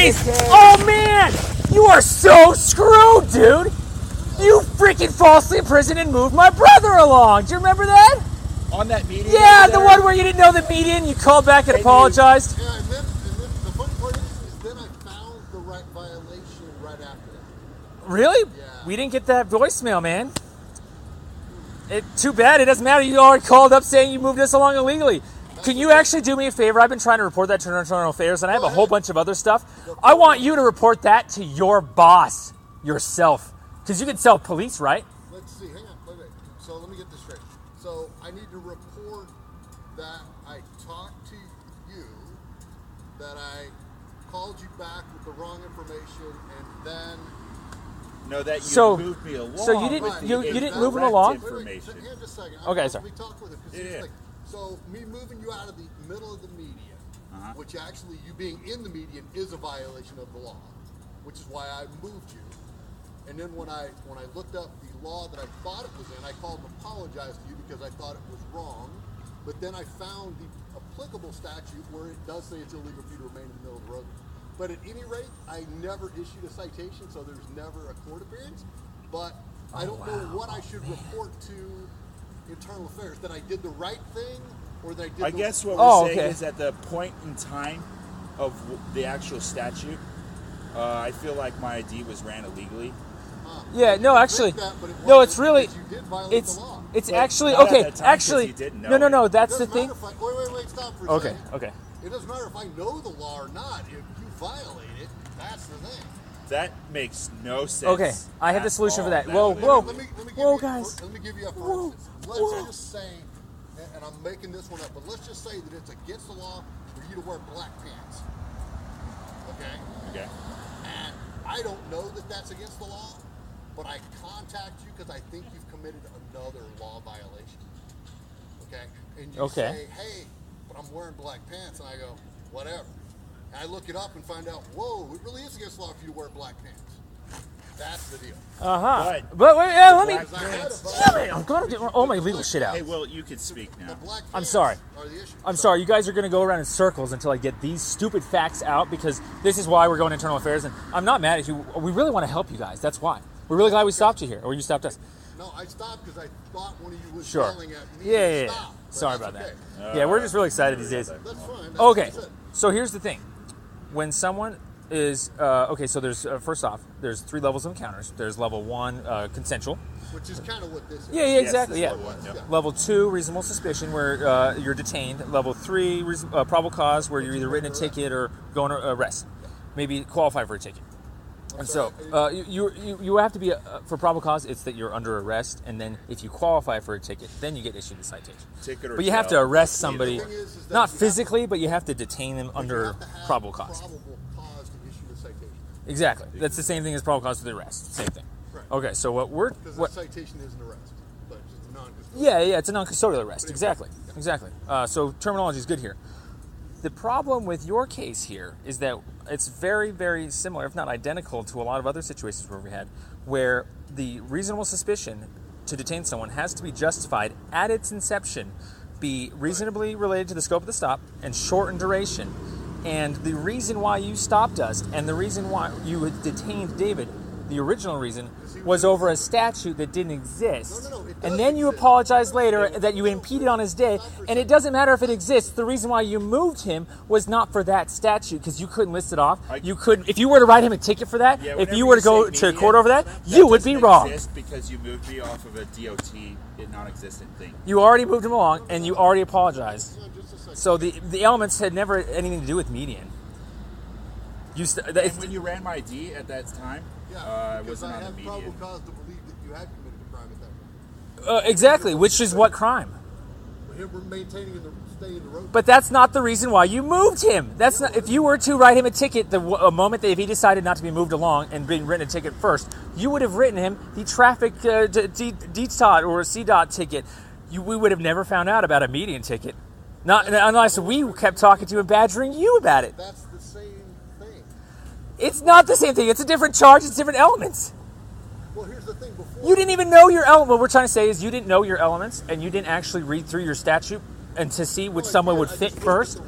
Kaes! Oh man! You are so screwed, dude! You freaking falsely imprisoned and moved my brother along! Do you remember that? On that meeting? Yeah, the one where you didn't know the median, you called back and apologized. Yeah, and then the funny part is then I found the right violation right after that. Really? Yeah. We didn't get that voicemail, man. Too bad. It doesn't matter. You already called up saying you moved us along illegally. Can you actually do me a favor? I've been trying to report that to Internal Affairs, and I have a whole bunch of other stuff. I want you to report that to your boss yourself. Because you can self-police, right? Let's see. Hang on. Wait. So let me get this straight. So I need to report that I talked to you, that I called you back with the wrong information, and then... No, that you moved me along. So you didn't move him along? Wait, hang on just a second. Okay, sorry. We talked with him. So me moving you out of the middle of the median, which actually you being in the median is a violation of the law, which is why I moved you. And then when I looked up the law that I thought it was in, I called and apologized to you because I thought it was wrong. But then I found the applicable statute where it does say it's illegal for you to remain in the middle of the road. But at any rate, I never issued a citation, so there's never a court appearance. But I don't know what I should report to Internal Affairs. That I did the right thing, or that I did. I guess what we're saying is at the point in time of the actual statute, I feel like my ID was ran illegally. Yeah, no, actually, no, it's really, it's actually, okay, actually, no, that's the thing. Wait, stop for a second. Okay. It doesn't matter if I know the law or not. If you violate it, that's the thing. That makes no sense. Okay, I have the solution for that. Whoa, guys. Let me give you a for instance. Let's just say, and I'm making this one up, but let's just say that it's against the law for you to wear black pants. Okay? And I don't know that that's against the law, but I contact you because I think you've committed another law violation. Okay? And you say, hey, but I'm wearing black pants, and I go, whatever. And I look it up and find out, whoa, it really is against the law for you to wear black pants. That's the deal. But wait, let me. Damn it! I'm going to get all my legal shit out. Hey, well, you can speak now. I'm sorry. I'm sorry. You guys are going to go around in circles until I get these stupid facts out, because this is why we're going to Internal Affairs, and I'm not mad at you. We really want to help you guys. That's why. We're really glad we stopped you here, or you stopped us. No, I stopped because I thought one of you was yelling at me. Yeah. Stop, sorry about that. Yeah, we're just really excited these days. That's fine. Okay, so here's the thing. When someone is, so there's, first off, there's 3 levels of encounters. There's level 1, consensual. Which is kind of what this is. Yeah, exactly, Level 1, yep. Level 2, reasonable suspicion, where you're detained. Level 3, probable cause, where you're either written a ticket or going to arrest. Maybe qualify for a ticket. And so you have to be, for probable cause, it's that you're under arrest, and then if you qualify for a ticket, then you get issued a citation. But you have to arrest somebody, not physically, but you have to detain them under probable cause. Probable cause to issue a citation. Exactly. That's the same thing as probable cause for the arrest. Same thing. Right. Okay, so because a citation is an arrest, but it's just a non-custodial. Yeah, it's a non-custodial arrest. Exactly. So terminology is good here. The problem with your case here is that it's very, very similar, if not identical, to a lot of other situations where we had, where the reasonable suspicion to detain someone has to be justified at its inception, be reasonably related to the scope of the stop, and short in duration. And the reason why you stopped us, and the reason why you detained David, the original reason, was over a statute that didn't exist. And then you apologized later that you impeded on his day, and it doesn't matter if it exists. The reason why you moved him was not for that statute, because you couldn't list it off. You couldn't, if you were to write him a ticket for that, if you were to go to court over that, you would be wrong. Because you moved me off of a DOT, non-existent thing. You already moved him along, and you already apologized. So the elements had never anything to do with median. And when you ran my ID at that time, I wasn't on the median. I had probable cause to believe that you had committed a crime at that point. Exactly, which is what crime? We're maintaining staying in the road. But that's not the reason why you moved him. That's not. If you were to write him a ticket, the moment that if he decided not to be moved along and been written a ticket first, you would have written him the traffic DTOT or CDOT ticket. We would have never found out about a median ticket, not unless we kept talking to you and badgering you about it. That's the same thing. It's not the same thing. It's a different charge. It's different elements. Well, here's the thing. You didn't even know your element. What we're trying to say is you didn't know your elements, and you didn't actually read through your statute and to see which someone would fit first.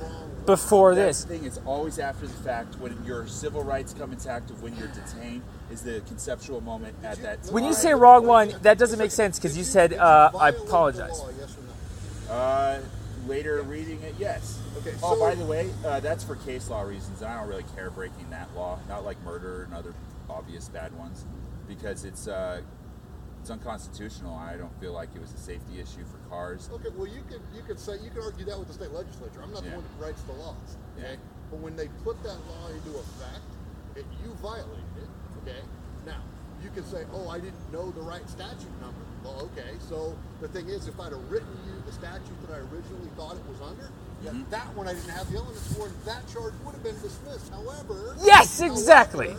before That this. thing is always after the fact. When your civil rights come into active, when you're detained, is the conceptual moment at that time. When you say wrong one, that doesn't make sense because you said, I apologize. Yes or no? Later reading it, yes. Okay, Oh, so- by the way, that's for case law reasons. I don't really care breaking that law, not like murder and other obvious bad ones, because it's unconstitutional. I don't feel like it was a safety issue for cars. Okay, well you could argue that with the state legislature. I'm not the Yeah. one that writes the laws. Okay, Yeah. but when they put that law into effect, you violated it. Okay, now you can say, oh, I didn't know the right statute number. Well, okay, so the thing is, if I'd have written you the statute that I originally thought it was under, that one I didn't have the elements for, and that charge would have been dismissed. However, Yes, exactly.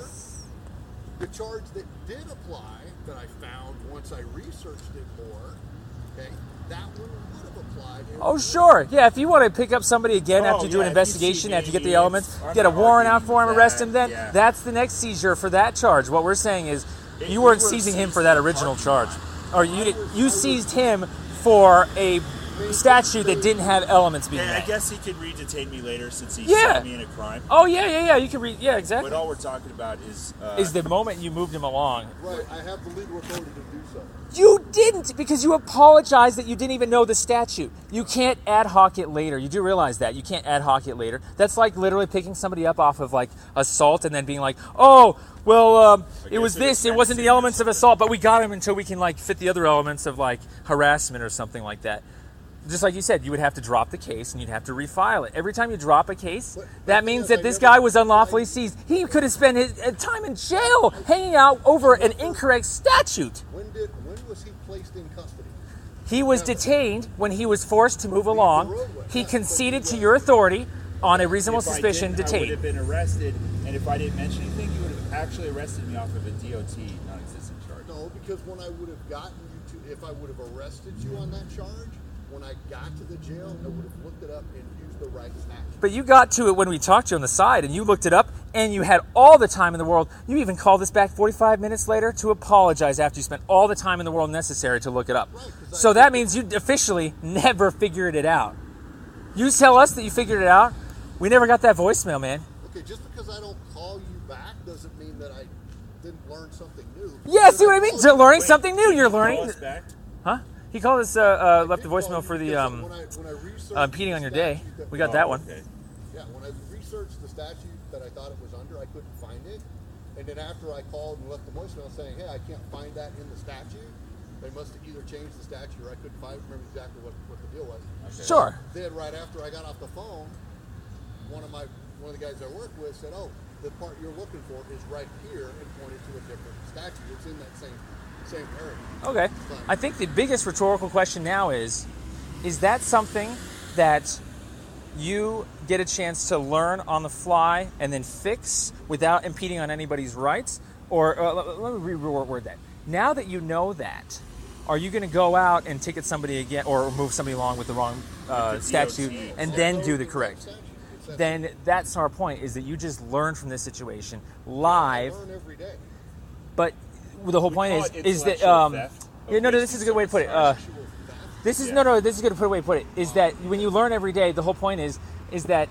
The charge that did apply, that I found once I researched it more, okay, that one would have applied. Oh, sure. Yeah, if you want to pick up somebody again Oh, after you do an yeah, if you investigation, see after you get me, the elements, I'm get a not warrant out arguing for him, with arrest that, him then, yeah. that's the next seizure for that charge. What we're saying is If you you weren't were seizing him seized for that in the original parking charge. lot. Or you seized him for a statute that didn't have elements being And I met. guess he could re-detain me later since he Yeah. saw me in a crime. Oh, yeah, you can read, yeah, exactly. But all we're talking about Is the moment you moved him along. Right, I have the legal authority to do so. You didn't, because you apologized that you didn't even know the statute. You can't ad hoc it later. You do realize that. You can't ad hoc it later. That's like literally picking somebody up off of like assault and then being like, oh, well, it was this. It wasn't the elements of assault, but we got him until we can like fit the other elements of like harassment or something like that. Just like you said, you would have to drop the case and you'd have to refile it. Every time you drop a case, that means that this guy was unlawfully seized. He could have spent his time in jail hanging out over an incorrect statute. When was he placed in custody? He was detained when he was forced to move along. He conceded to your authority on a reasonable If I suspicion, didn't, I would detained. have been arrested, and if I didn't mention anything, you would have actually arrested me off of a DOT non-existent charge. No, because when I would have gotten you to, if I would have arrested you on that charge, when I got to the jail, I would have looked it up and used the right statute. But you got to it when we talked to you on the side, and you looked it up, and you had all the time in the world. You even called us back 45 minutes later to apologize after you spent all the time in the world necessary to look it up. Right, 'cause So that means you officially never figured it out. You tell us that you figured it out. We never got that voicemail, man. Okay, just because I don't call you back doesn't mean that I didn't learn something new. Yeah, see what I mean? Because Learning Wait, something new. did You're you call learning. us back? Huh? He called us, I left a did call voicemail you for the because when I researched impeding on your the day. statute We got that one. Okay. Yeah, when I researched the statute that I thought it was under, I couldn't find it. And then after I called and left the voicemail saying, hey, I can't find that in the statute, they must have either changed the statute or I couldn't remember exactly what the deal was. Okay. Sure. Then right after I got off the phone, one of the guys I work with said, oh, the part you're looking for is right here, and pointed to a different statute. It's in that same area. Okay. I think the biggest rhetorical question now is that something that you get a chance to learn on the fly and then fix without impeding on anybody's rights? Or let me reword that. Now that you know that, are you going to go out and ticket somebody again or move somebody along with the wrong the statute DOT. and It's then that do the exact correct? statute. It's that Then that's our point, is that you just learn from this situation live. I learn every day. But the whole point call is it that intellectual theft of yeah, no, this is a good way to put it. Actual theft. This is Yeah. no. This is a good way to put it. Is that when you learn every day, the whole point is that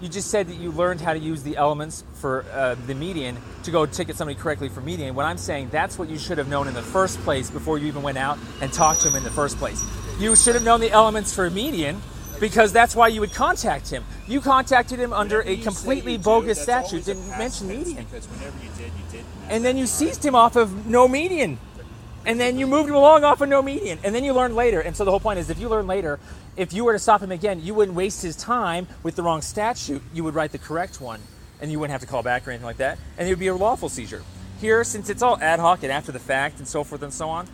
you just said that you learned how to use the elements for the median to go ticket somebody correctly for median. What I'm saying, that's what you should have known in the first place before you even went out and talked to him in the first place. You should have known the elements for median because that's why you would contact him. You contacted him under Whenever a you say completely you do, bogus that's statute, always a didn't past mention tense, median. Because whenever you did, you did. And then you seized him off of no median. And then you moved him along off of no median. And then you learned later. And so the whole point is, if you learn later, if you were to stop him again, you wouldn't waste his time with the wrong statute. You would write the correct one. And you wouldn't have to call back or anything like that. And it would be a lawful seizure. Here, since it's all ad hoc and after the fact and so forth and so on,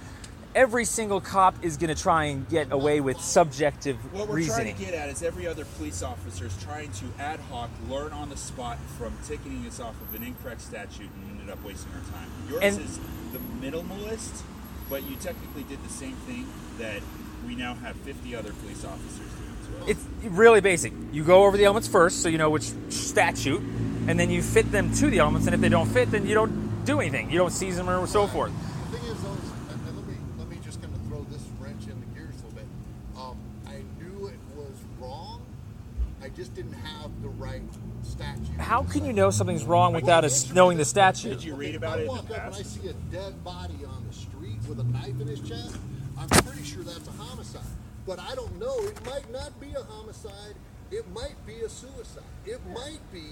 every single cop is going to try and get away with subjective What we're reasoning. trying to get at is every other police officer is trying to ad hoc learn on the spot from ticketing us off of an incorrect statute and ended up wasting our time. Yours And- is the minimalist, but you technically did the same thing that we now have 50 other police officers doing to us. It's really basic. You go over the elements first, so you know which statute, and then you fit them to the elements, and if they don't fit, then you don't do anything. You don't seize them or so forth. The thing is, though, and let me just kind of throw this wrench in the gears a little bit. I knew it was wrong. I just didn't have the right statute. How can you know something's wrong without knowing the statute? Did you read about it If I in walk the up and I past? see a dead body on the street with a knife in his chest, I'm pretty sure that's a homicide. But I don't know. It might not be a homicide. It might be a suicide. It might be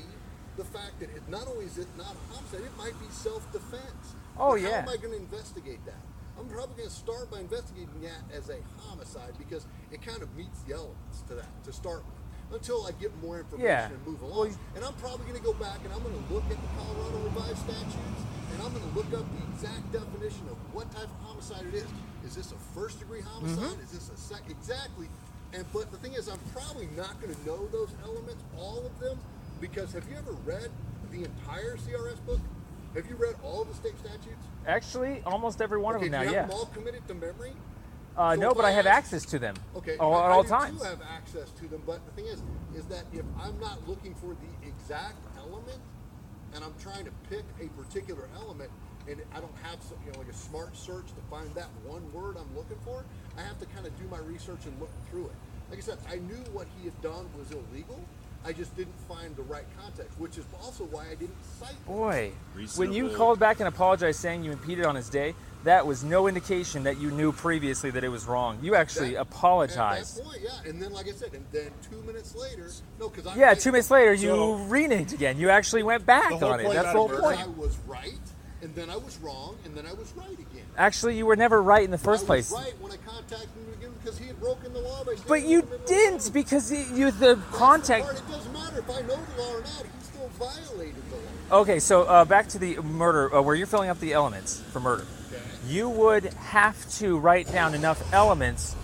the fact that not only is it not a homicide, it might be self-defense. Oh, But yeah. How am I going to investigate that? I'm probably going to start by investigating that as a homicide because it kind of meets the elements to that to start with. Until I get more information Yeah. and move along. Well, And I'm probably going to go back and I'm going to look at the Colorado Revised Statutes and I'm going to look up the exact definition of what type of homicide it is. Is this a first-degree homicide? Is this a second? Exactly. But the thing is, I'm probably not going to know those elements, all of them, because have you ever read the entire CRS book? Have you read all the state statutes? Actually, almost every one of them Do now, you have yeah. them all committed to memory? No, if but I have ask- access to them. Okay, At I all do times. too have access to them, but the thing is that if I'm not looking for the exact element, and I'm trying to pick a particular element, and I don't have like a smart search to find that one word I'm looking for, I have to kind of do my research and look through it. Like I said, I knew what he had done was illegal. I just didn't find the right context, which is also why I didn't cite him. Boy, when you Reasonable. called back and apologized saying you impeded on his day, that was no indication that you knew previously that it was wrong. You actually apologized. At that point, yeah. And then, like I said, and then 2 minutes later, no, because I Yeah, 2 minutes later, you So- reneged again. You actually went back The whole on it. point That's the about whole a point. I was right, and then I was wrong, and then I was right again. Actually, you were never right in the first I place. was right when I contacted him again because he had broken the law by But standing you in the middle of the didn't road. because the That's the contact. part. It doesn't matter if I know the law or not. He still violated the law. Okay, so back to the murder, where you're filling up the elements for murder. Okay. You would have to write down enough elements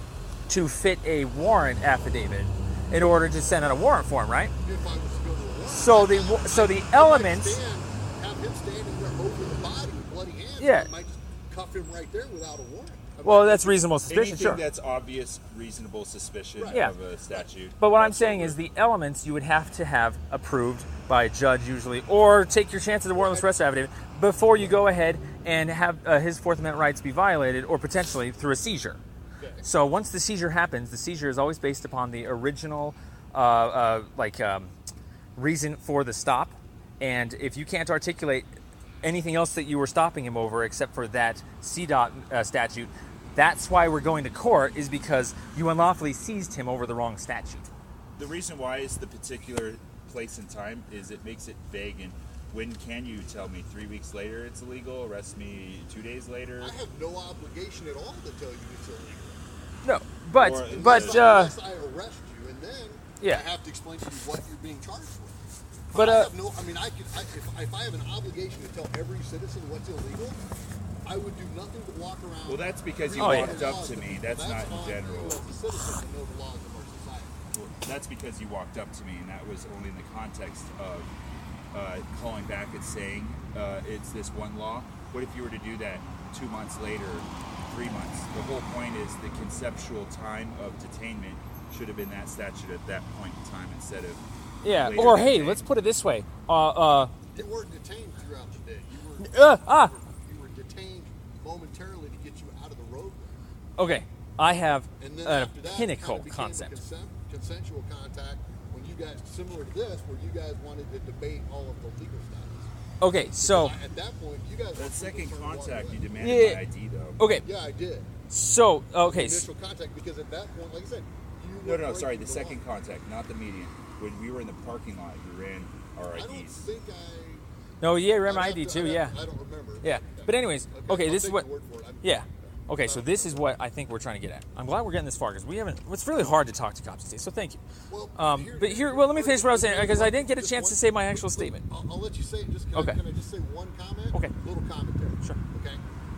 to fit a warrant affidavit in order to send out a warrant form, right? If I was to go to a warrant, So the elements. have him standing there over the body with bloody hands. Yeah. I might just cuff him right there without a warrant. Well, that's reasonable suspicion, Anything sure. that's obvious, reasonable suspicion Yeah. of a statute. But what I'm that's saying what is the elements you would have to have approved by a judge usually, or take your chance at the warrantless arrest affidavit before you go ahead and have his Fourth Amendment rights be violated, or potentially through a seizure. Okay. So once the seizure happens, the seizure is always based upon the original reason for the stop, and if you can't articulate anything else that you were stopping him over except for that CDOT statute, that's why we're going to court, is because you unlawfully seized him over the wrong statute. The reason why is the particular place and time is it makes it vague. And when can you tell me? 3 weeks later it's illegal? Arrest me 2 days later? I have no obligation at all to tell you it's illegal. No, but Or- Unless I arrest you, and then Yeah. I have to explain to you what you're being charged with. But, I have no. I mean, if I have an obligation to tell every citizen what's illegal, I would do nothing but walk around. Well, that's because you Oh, yeah. walked up to me. That's not in on general. you as a citizen to know the laws of our society. Well, that's because you walked up to me, and that was only in the context of calling back and saying it's this one law. What if you were to do that 2 months later, 3 months? The whole point is the conceptual time of detainment should have been that statute at that point in time instead of yeah. later Or that hey, day. let's put it this way. You weren't detained throughout the day. You were detained momentarily to get you out of the roadway. Okay, I have And then a after that, pinnacle it kind of became concept. a consensual contact when you guys, similar to this, where you guys wanted to debate all of the legal status. Okay, so At that point, you guys. that second contact. You demanded Yeah. my ID though. okay, Yeah, I did. so okay, Initial contact, because at that point, like I said, you No, were no, sorry. breaking The second law. contact, not the median. When we were in the parking lot, you ran our I don't IDs. think no, yeah, remember I'd ID have to- too, I'd yeah, have to- I don't remember. yeah. But anyways, okay, I'll this is take what, your word for it. yeah. Okay, so this is what I think we're trying to get at. I'm glad we're getting this far because we haven't. It's really hard to talk to cops today. So thank you. Well, But here, well, let me finish what I was saying because I didn't get a chance to say my actual statement. I'll let you say it. Just Okay. can I just say one comment? Okay. Little commentary. Sure. Okay.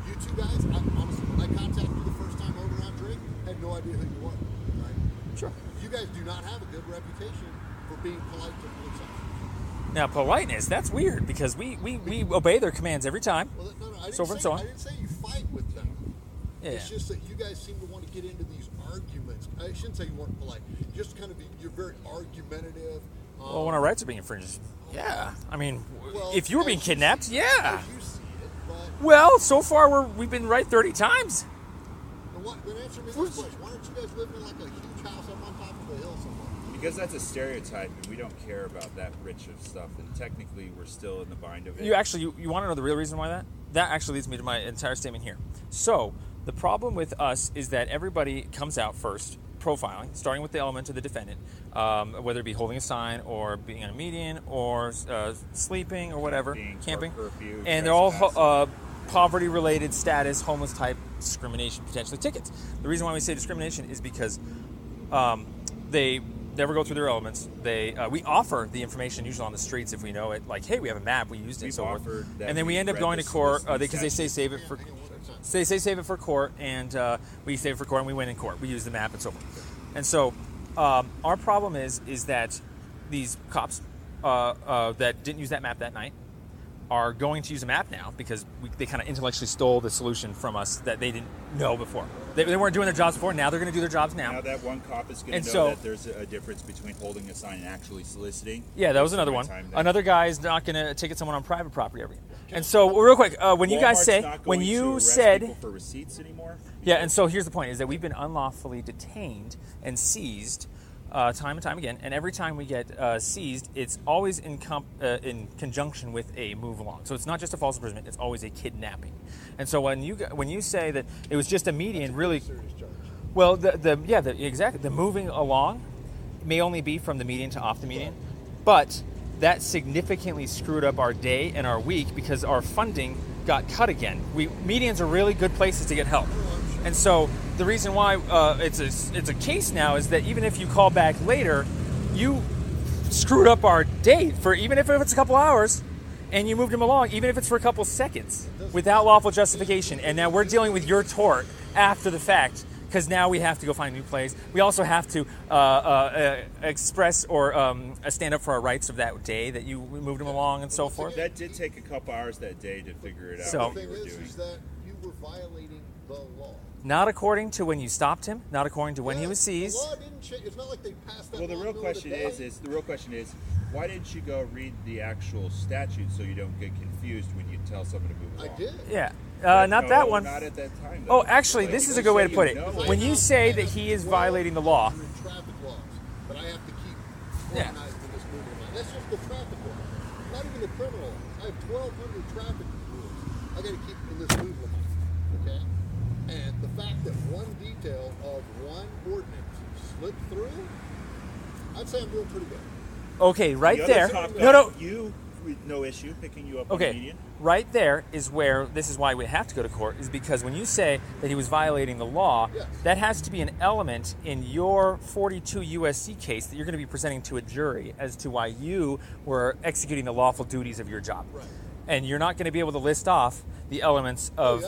You two guys, honestly, when I contacted you the first time over on Drake, I had no idea who you were. Right? Sure. You guys do not have a good reputation for being polite to police officers. Now politeness, that's weird because we obey their commands every time. Well, no, I didn't So forth and so on. I didn't say you fight with them. Yeah. It's just that you guys seem to want to get into these arguments. I shouldn't say you weren't polite. Just kind of you're very argumentative. Well, when our rights are being infringed, yeah. I mean, Well, if you were being as you kidnapped, see- yeah. As you see it, but Well, so far we've been right 30 times. then answer me this question: why aren't you guys living in like a huge house up on top of a hill somewhere? Because that's a stereotype, and we don't care about that rich of stuff. And technically, we're still in the bind of it. You want to know the real reason why that? That actually leads me to my entire statement here. So the problem with us is that everybody comes out first, profiling, starting with the element of the defendant, whether it be holding a sign or being on a median or sleeping or whatever, camping, curfew, and they're all poverty-related status, homeless type discrimination, potentially tickets. The reason why we say discrimination is because they never go through their elements. We offer the information usually on the streets if we know it. Like, hey, we have a map, we used it, and so forth. And then we end up going to court because they say save it for. They say save it for court, and we save it for court, and we win in court. We use the map and so forth. And so our problem is that these cops that didn't use that map that night are going to use a map now because they kind of intellectually stole the solution from us that they didn't know before. They weren't doing their jobs before. Now they're going to do their jobs now. Now that one cop is going to know that there's a difference between holding a sign and actually soliciting. Yeah, that was another one. Another guy is not going to ticket someone on private property every. And so, real quick, when you guys say, when you said, for receipts anymore. Yeah, and so here's the point: is that we've been unlawfully detained and seized time and time again, and every time we get seized, it's always in conjunction with a move along. So it's not just a false imprisonment; it's always a kidnapping. And so when you say that it was just a median, really, well, exactly, the moving along may only be from the median to off the median, but that significantly screwed up our day and our week because our funding got cut again. Medians are really good places to get help. And so the reason why it's a case now is that even if you call back later, you screwed up our day for even if it's a couple hours and you moved him along, even if it's for a couple seconds without lawful justification. And now we're dealing with your tort after the fact because now we have to go find a new place. We also have to express or stand up for our rights of that day that you moved him along and so forth. That did take a couple hours that day to figure it out. So, the thing is that you were violating the law. Not according to when you stopped him, not according to when he was seized. The law didn't change. It's not like they passed that law. Well, the real question is, why didn't you go read the actual statute so you don't get confused when you tell someone to move along? I did. Yeah. Not that one. Not at that time, though. Oh, actually, this is a good way to put it. When you say that he is violating the law. Traffic laws, but I have to keep organized in this moving line. That's just the traffic law. Not even the criminal laws. I have 1,200 traffic rules I got to keep in this moving line. Okay? And the fact that one detail of one ordinance slipped through, I'd say I'm doing pretty good. Okay, right there. You, no issue, picking you up on the median. Right there is where this is why we have to go to court, is because when you say that he was violating the law, that has to be an element in your 42 USC case that you're going to be presenting to a jury as to why you were executing the lawful duties of your job. Right. And you're not going to be able to list off the elements of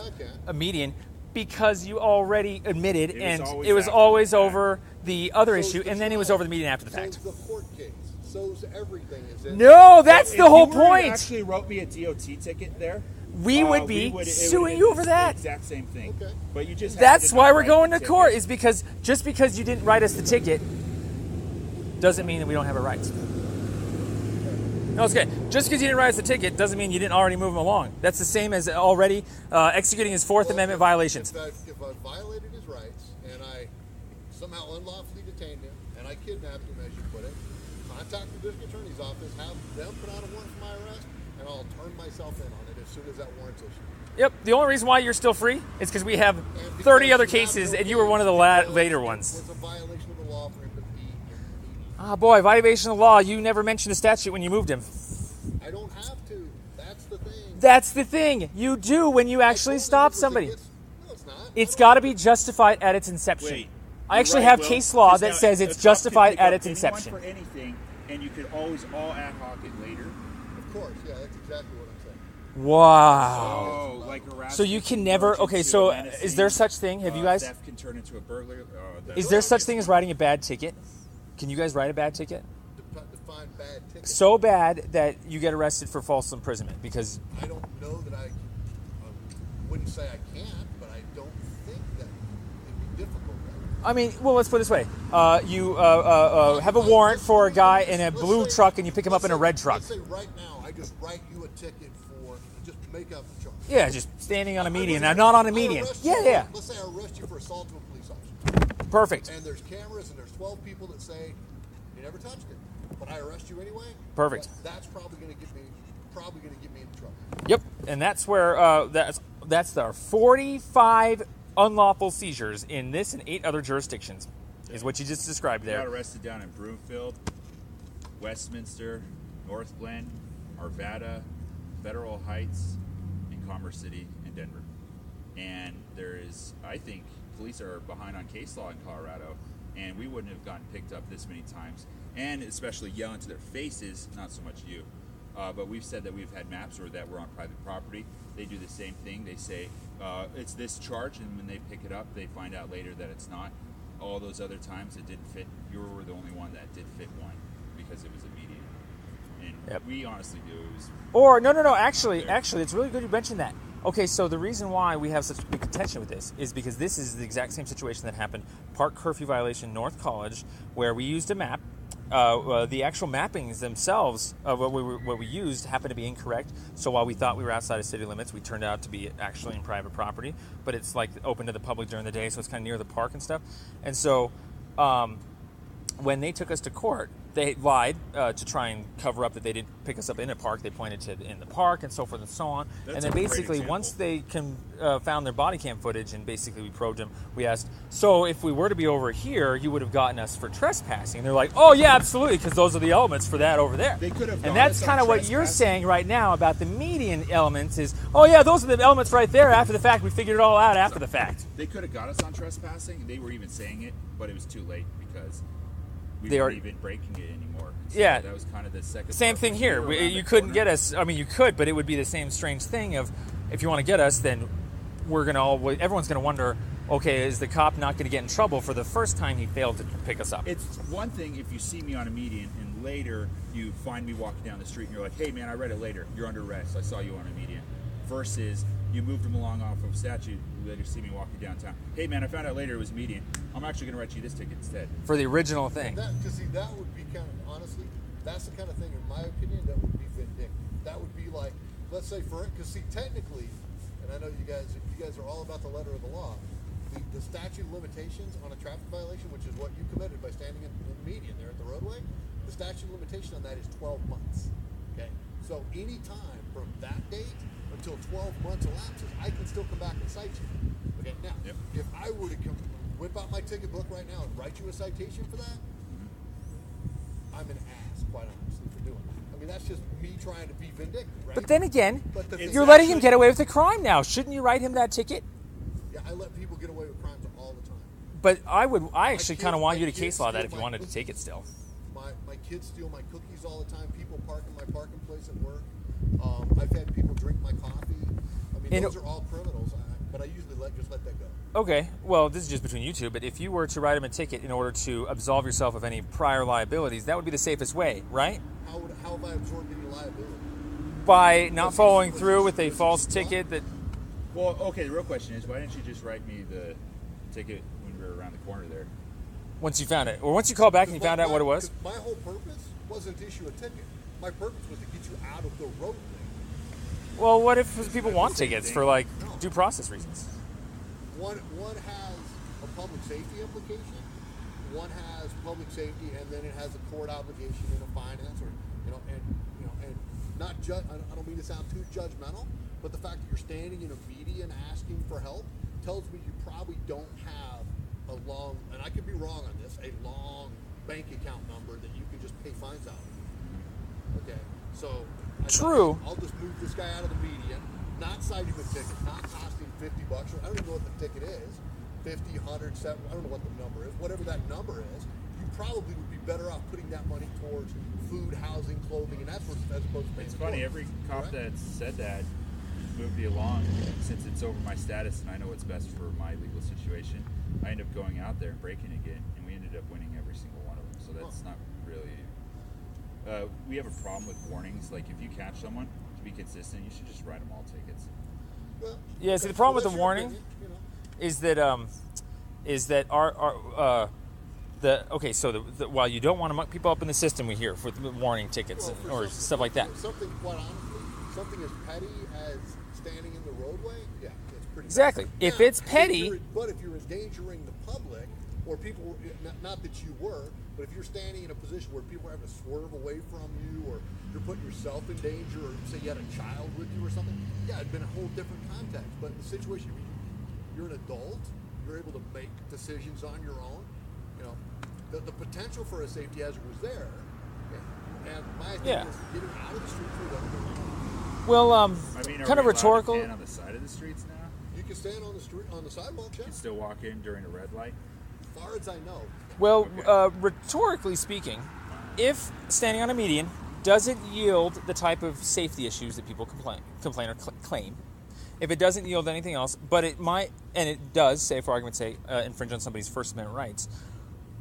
a median because you already admitted it was always over the other issue, and then it was over the median after the fact. So the court case. So's everything is in. No, that's the whole point. If you actually wrote me a DOT ticket there, we would be suing you over that. Exact same thing. Okay. But you just that's why we're going to court, is because just because you didn't write us the ticket doesn't mean that we don't have our rights. No, it's okay. Just because you didn't write us the ticket doesn't mean you didn't already move him along. That's the same as already executing his Fourth Amendment violations. If I violated his rights and I somehow unlawfully detained him and I kidnapped him, as you put it, contact the district attorney's office, have them put out a warrant for my arrest, and I'll turn myself in on it as soon as that warrant's issued. Yep. The only reason why you're still free is because we have 30 other cases, and you were one of the later ones. It's a violation of the law for him to be in the meeting. Ah, boy, violation of the law. You never mentioned the statute when you moved him. I don't have to. That's the thing. That's the thing. You do when you actually stop somebody. No, it's not. It's got to be justified at its inception. Wait. I actually have case law that says it's justified at its inception. For anything, and you could always all ad hoc it later. Of course, yeah, that's exactly what I'm saying. Wow. So, like harassment. So you can never. Okay, so is there such thing? Have you guys? Theft can turn into a burglary. Is there such thing as writing a bad ticket? Can you guys write a bad ticket? Define bad ticket. So bad that you get arrested for false imprisonment because. I don't know that I wouldn't say I can't, but I don't think that it'd be difficult. I mean, well, let's put it this way. You have a warrant for a guy in a blue truck and you pick him up in a red truck. Let's say right now I just write you a ticket for, just make up the charge. Yeah, just standing on a median. Now, not on a median. Yeah. Let's say I arrest you for assault to a police officer. Perfect. And there's cameras and there's 12 people that say, You never touched it, but I arrest you anyway. Perfect. That's probably going to get me into trouble. Yep, and that's where that's our 45 unlawful seizures in this and 8 other jurisdictions, is what you just described there. We got arrested down in Broomfield, Westminster, North Glen, Arvada, Federal Heights, and Commerce City, and Denver. And there is, I think, police are behind on case law in Colorado, and we wouldn't have gotten picked up this many times, and especially yelling to their faces, not so much you. But we've said that we've had maps or that we're on private property. They do the same thing. They say, it's this charge, and when they pick it up, they find out later that it's not. All those other times it didn't fit. You were the only one that did fit one because it was immediate. And we honestly do. It was No. Actually, it's really good you mentioned that. Okay, so the reason why we have such big contention with this is because this is the exact same situation that happened, park curfew violation, North College, where we used a map. The actual mappings themselves of what we used happened to be incorrect. So while we thought we were outside of city limits, we turned out to be actually in private property. But it's like open to the public during the day, so it's kind of near the park and stuff. And so when they took us to court, they lied to try and cover up that they didn't pick us up in a park. They pointed to in the park and so forth and so on. That's and then a great basically example. once they found their body cam footage and basically we probed them, we asked, so if we were to be over here, you would have gotten us for trespassing. And they're like, oh yeah, absolutely, because those are the elements for that over there. They could have. And that's kind of what you're saying right now about the median elements is, oh yeah, those are the elements right there after the fact. We figured it all out after the fact. They could have got us on trespassing. They were even saying it, but it was too late because we They weren't are- even breaking it anymore. So Yeah. that was kind of the second. Same part. thing We here. were around You the couldn't corner. get us. I mean, you could, but it would be the same strange thing of, if you want to get us, then everyone's going to wonder, okay, is the cop not going to get in trouble for the first time he failed to pick us up? It's one thing if you see me on a median and later you find me walking down the street and you're like, hey man, I read it later. You're under arrest. I saw you on a median. Versus you moved him along off of statute, you later see me walking downtown. Hey man, I found out later it was median. I'm actually going to write you this ticket instead. For the original thing. That would be kind of, honestly, that's the kind of thing, in my opinion, that would be vindictive. That would be like, let's say because see, technically, and I know you guys are all about the letter of the law, the statute of limitations on a traffic violation, which is what you committed by standing in the median there at the roadway, the statute of limitation on that is 12 months. Okay? So any time from that date until 12 months elapses, I can still come back and cite you. Okay? Now, if I were to whip out my ticket book right now and write you a citation for that, I'm an ass, quite honestly, for doing that. I mean, that's just me trying to be vindictive, right? But then again, But the thing- you're letting him get away with the crime now. Shouldn't you write him that ticket? Yeah, I let people get away with crimes all the time. But I actually kind of want you to my case kids law that steal if you my wanted to cookies. take it still. My kids steal my cookies all the time. People park in my parking place at work. I've had people drink my coffee. I mean, those are all criminals. But I usually just let that go. Okay, well, this is just between you two, but if you were to write him a ticket in order to absolve yourself of any prior liabilities, that would be the safest way, right? How have I absorbed any liability? By not following through with a false ticket that... Well, okay, the real question is, why didn't you just write me the ticket when we were around the corner there? Once you found it, or once you called back and you found out what it was? My whole purpose wasn't to issue a ticket. My purpose was to get you out of the roadway. Well, what if people want tickets for, like, due process reasons? One has a public safety implication. One has public safety, and then it has a court obligation and a finance, or and not I don't mean to sound too judgmental, but the fact that you're standing in a median asking for help tells me you probably don't have a long, and I could be wrong on this, a long bank account number that you can just pay fines out of. Okay, so True. I'll just move this guy out of the median, not cite him a ticket, not cost him $50. I don't even know what the ticket is. 50, 100, 70, I don't know what the number is. Whatever that number is, you probably would be better off putting that money towards food, housing, clothing, and that's what, as opposed to paying It's the funny, court. every cop Correct? that said that moved me along. Since it's over my status and I know what's best for my legal situation, I end up going out there and breaking again, and we ended up winning every single one of them. So that's not really... we have a problem with warnings. Like, if you catch someone, to be consistent, you should just write them all tickets. Well, Yeah, see, the problem with that's the your warning opinion, you know. is that while you don't want to muck people up in the system, we hear for warning tickets Well, for or something- stuff like that. for Something, quite honestly, something as petty as standing in the roadway, yeah, it's pretty Exactly. bad. If Now, it's petty- but if you're endangering the public, or people, not that you were, but if you're standing in a position where people are having to swerve away from you, or you're putting yourself in danger, or say you had a child with you or something, yeah, it'd been a whole different context. But in the situation, you're an adult, you're able to make decisions on your own. You know, the potential for a safety hazard was there, and my thing is getting out of the street through them. Well, I mean, kind of rhetorical. Stand on the side of the streets now. You can stand on the street, on the sidewalk. You can still walk in during a red light. As far as I know. Well, rhetorically speaking, if standing on a median doesn't yield the type of safety issues that people complain or claim, if it doesn't yield anything else, but it might, and it does, say for argument's sake, infringe on somebody's First Amendment rights,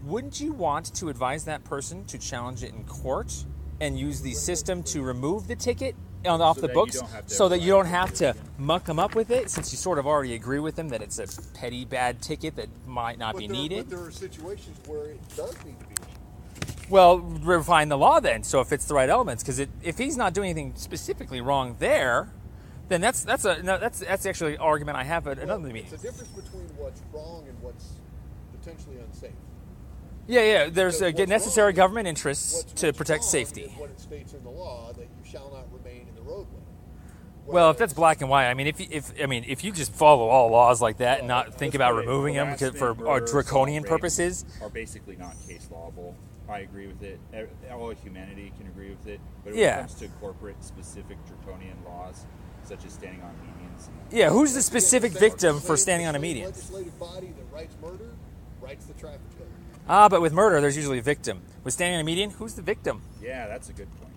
wouldn't you want to advise that person to challenge it in court and use the system to remove the ticket off the books, so that you don't have to muck them up with it, since you sort of already agree with them that it's a petty bad ticket that might not be needed? But there are situations where it does need to be. Well, refine the law then, so it fits the right elements. Because if he's not doing anything specifically wrong there, then that's actually an argument I have at another meeting. It's a difference between what's wrong and what's potentially unsafe. Yeah. There's necessary government interests to protect safety. Is what it states in the law, that you shall not remain in the roadway. Well, if that's black and white, I mean, if you just follow all laws like that and not think about removing them for draconian purposes, are basically not case lawable. I agree with it. All of humanity can agree with it. But when it comes to corporate specific draconian laws, such as standing on medians. Yeah, who's the specific victim for standing on a median? The legislative body that writes murder writes the traffic code. But with murder, there's usually a victim. With standing on a median, who's the victim? Yeah, that's a good point.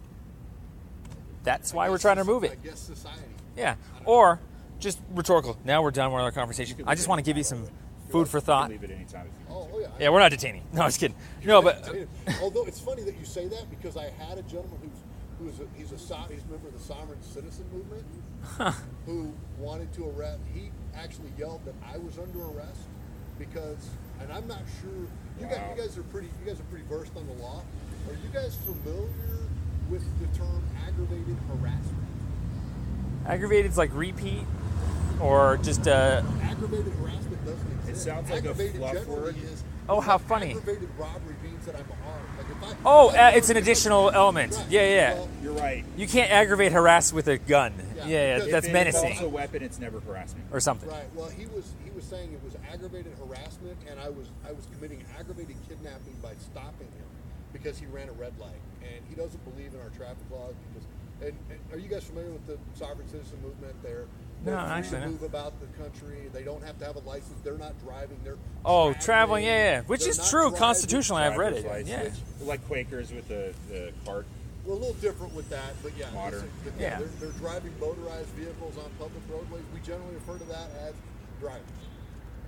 That's why we're trying to remove it. I guess society. Yeah, or just rhetorical. Now we're done with our conversation. I just want to give you some food for thought. You can leave it anytime if you want. Oh, yeah. Yeah, we're not detaining. No, I was kidding. No, but although it's funny that you say that, because I had a gentleman he's a member of the sovereign citizen movement who wanted to arrest. He actually yelled that I was under arrest because, and I'm not sure. You guys are pretty versed on the law. Are you guys familiar with the term aggravated harassment? Aggravated's like repeat, or just aggravated harassment doesn't exist. It sounds like aggravated a fluff word. Is, oh, how funny! Aggravated robbery means that I'm armed. Like it's an additional element. Right. Yeah. Well, You're right. You can't aggravate harass with a gun. Yeah, that's menacing. If it's a weapon, it's never harassment. Or something. Right. Well, he was saying it was aggravated harassment, and I was committing aggravated kidnapping by stopping him because he ran a red light, and he doesn't believe in our traffic laws because. And are you guys familiar with the sovereign citizen movement? They're free to move about the country. They don't have to have a license. They're not driving. They're traveling. Which is true constitutionally. I've read it. Yeah. Like Quakers with the cart. We're a little different with that, but yeah. Modern. They're driving motorized vehicles on public roadways. We generally refer to that as drivers.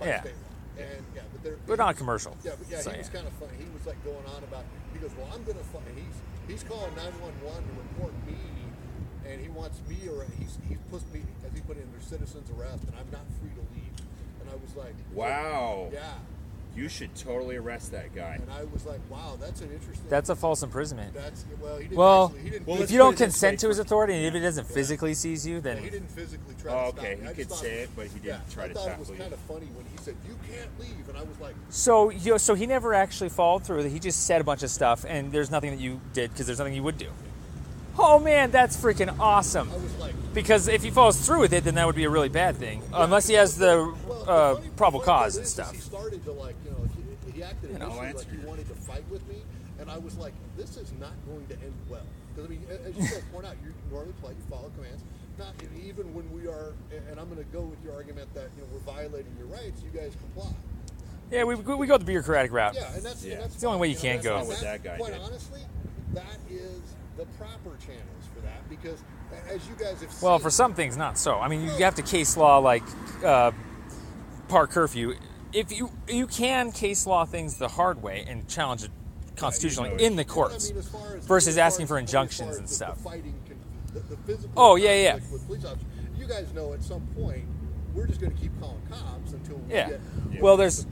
By state law. And but they're not commercial. Yeah, but he was kind of funny. He was like going on about. He goes, well, I'm gonna. He's calling 911 to report me. And he wants me, or he puts me, as he put it in, their citizen's arrest, and I'm not free to leave. And I was like, wow. Yeah. You should totally arrest that guy. And I was like, wow, that's an interesting. That's a false imprisonment. He didn't. If you don't consent to his authority, and if he doesn't physically seize you, then he didn't physically try to stop me. He could say it, but he didn't try to tackle you. I thought it was kind of funny when he said, "You can't leave," and I was like, So he never actually followed through. He just said a bunch of stuff, and there's nothing that you did because there's nothing you would do. Oh man, that's freaking awesome. I was like, because if he follows through with it, then that would be a really bad thing, unless he has the probable cause and stuff. He started to he acted initially like he wanted to fight with me, and I was like, this is not going to end well. Because I mean, as you guys point out, you're normally polite, you follow commands. Not even when we are, and I'm going to go with your argument that we're violating your rights, you guys comply. Yeah, we go the bureaucratic route. Yeah, and that's the only way you can't go. With that guy. Quite honestly, that is the proper channels for that, because as you guys have seen... Well, for some things, not so. I mean, you have to case law like park curfew. If you can case law things the hard way and challenge it constitutionally in the courts, versus asking for injunctions and stuff. The physical with police officers. You guys know at some point we're just going to keep calling cops until we get well, there's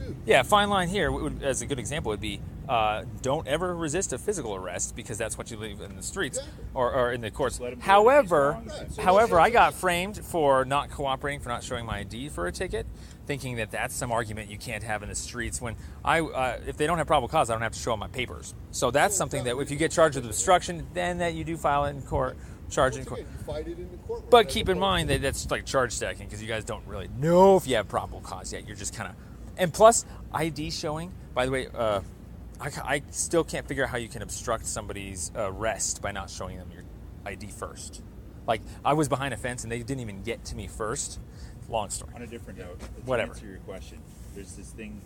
fine line here. As a good example would be don't ever resist a physical arrest because that's what you leave in the streets Exactly. or in the courts. let him do it. However, He's wrong. however, I got framed for not cooperating, for not showing my ID for a ticket, thinking that that's some argument you can't have in the streets. When if they don't have probable cause, I don't have to show them my papers. So that's something that if you get charged with obstruction, then that you do file it in court, charge it in court. Again, you fight it in the courtroom. But as keep in opposed mind to- that that's like charge stacking because you guys don't really know if you have probable cause yet. You're just kind of, and plus ID showing. By the way, I still can't figure out how you can obstruct somebody's arrest by not showing them your ID first. Like I was behind a fence and they didn't even get to me first. Long story. On a different note, to Whatever. answer your question, there's this thing,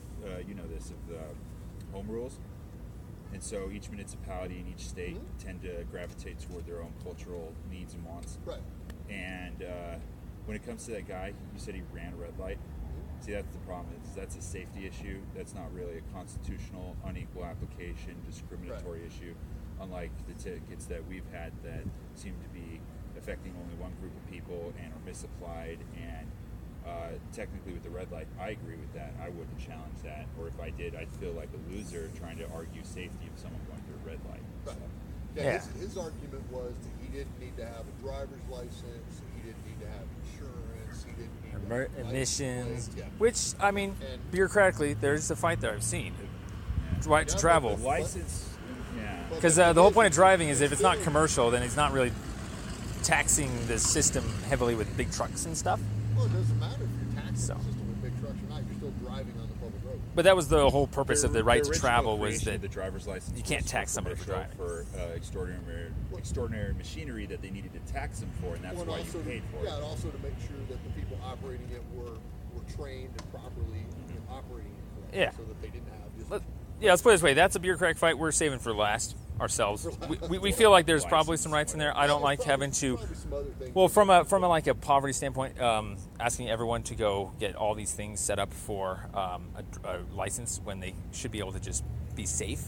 you know this, of the home rules. And so each municipality in each state tend to gravitate toward their own cultural needs and wants. Right. And when it comes to that guy, you said he ran a red light. See, that's the problem. That's a safety issue. That's not really a constitutional, unequal application, discriminatory issue. Unlike the tickets that we've had that seem to be affecting only one group of people and are misapplied. And technically, with the red light, I agree with that. I wouldn't challenge that. Or if I did, I'd feel like a loser trying to argue safety of someone going through a red light. Right. So, Yeah, Yeah. His argument was that he didn't need to have a driver's license, he didn't need to have insurance, he didn't need to have a license Emissions, plate. Yeah. which I mean, And- bureaucratically, there's a fight there I've seen. yeah. Right to Yeah, travel. but- License, yeah. But Because the whole point of driving is if it's not commercial, then it's not really taxing the system heavily with big trucks and stuff. Well, it doesn't matter if you're taxing So. the system with big trucks or not, you're still driving on the public road. But that was the whole purpose of the right to original travel was creation that of the driver's license you can't was tax somebody for commercial, driving. for extraordinary machinery that they needed to tax them for, and that's Well, and why you also paid for yeah, it. and also to make sure that the people operating it were trained and properly operating it correctly, Yeah. so that they didn't have this. let's put it this way. That's a bureaucratic fight we're saving for last ourselves. We feel like there's probably some rights in there. I don't like having to. Probably some other things. Well, from a like a poverty standpoint, asking everyone to go get all these things set up for a license when they should be able to just be safe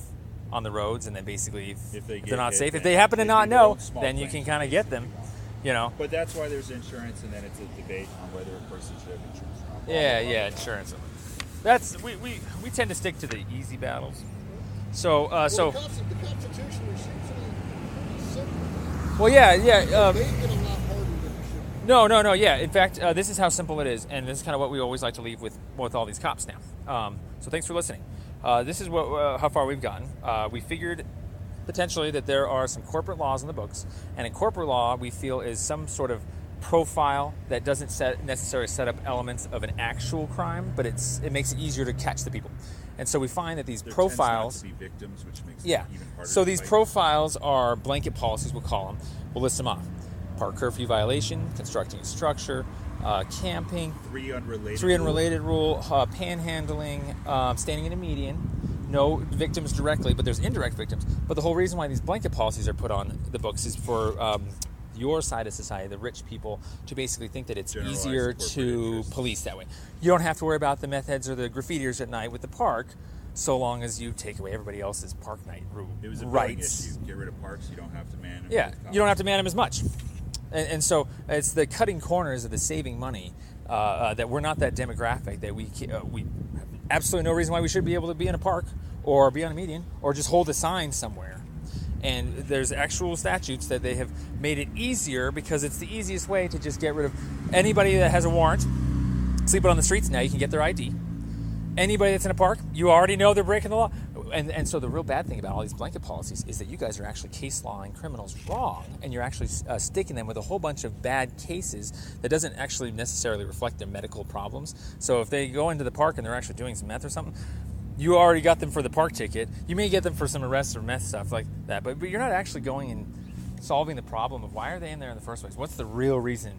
on the roads, and then basically if they get they're not hit, safe, if then they happen to they not do their know, own small then you claims. can kind of get them. You know. But that's why there's insurance, and then it's a debate on whether a person should have insurance or not. Yeah, insurance. That's we tend to stick to the easy battles. So The Constitution is usually pretty simple. well, yeah. They get a lot harder than it should be. No. Yeah. In fact, this is how simple it is, and this is kind of what we always like to leave with all these cops now. So thanks for listening. This is how far we've gotten. We figured potentially that there are some corporate laws in the books, and in corporate law, we feel is some sort of profile that doesn't necessarily set up elements of an actual crime, but it makes it easier to catch the people. And so we find that these There profiles. tends not to be victims, which makes Yeah. it even harder. So to these fight. profiles are blanket policies, we'll call them. We'll list them off. Park curfew violation, constructing a structure, camping, three unrelated rule, panhandling, standing in a median. No victims directly, but there's indirect victims. But the whole reason why these blanket policies are put on the books is for your side of society, the rich people, to basically think that it's Generalized easier corporate to interests. police that way. You don't have to worry about the meth heads or the graffitiers at night with the park, so long as you take away everybody else's park night It was a voting rights. issue. Get rid of parks, you don't have to man them. Yeah, with you don't have to man them as much. And so it's the cutting corners of the saving money that we're not that demographic, that we have absolutely no reason why we should be able to be in a park or be on a median or just hold a sign somewhere. And there's actual statutes that they have made it easier because it's the easiest way to just get rid of anybody that has a warrant, sleeping on the streets. Now you can get their ID. Anybody that's in a park, you already know they're breaking the law. And so the real bad thing about all these blanket policies is that you guys are actually case lawing criminals wrong, and you're actually sticking them with a whole bunch of bad cases that doesn't actually necessarily reflect their medical problems. So if they go into the park and they're actually doing some meth or something, you already got them for the park ticket. You may get them for some arrests or meth stuff like that, but you're not actually going and solving the problem of why are they in there in the first place? What's the real reason?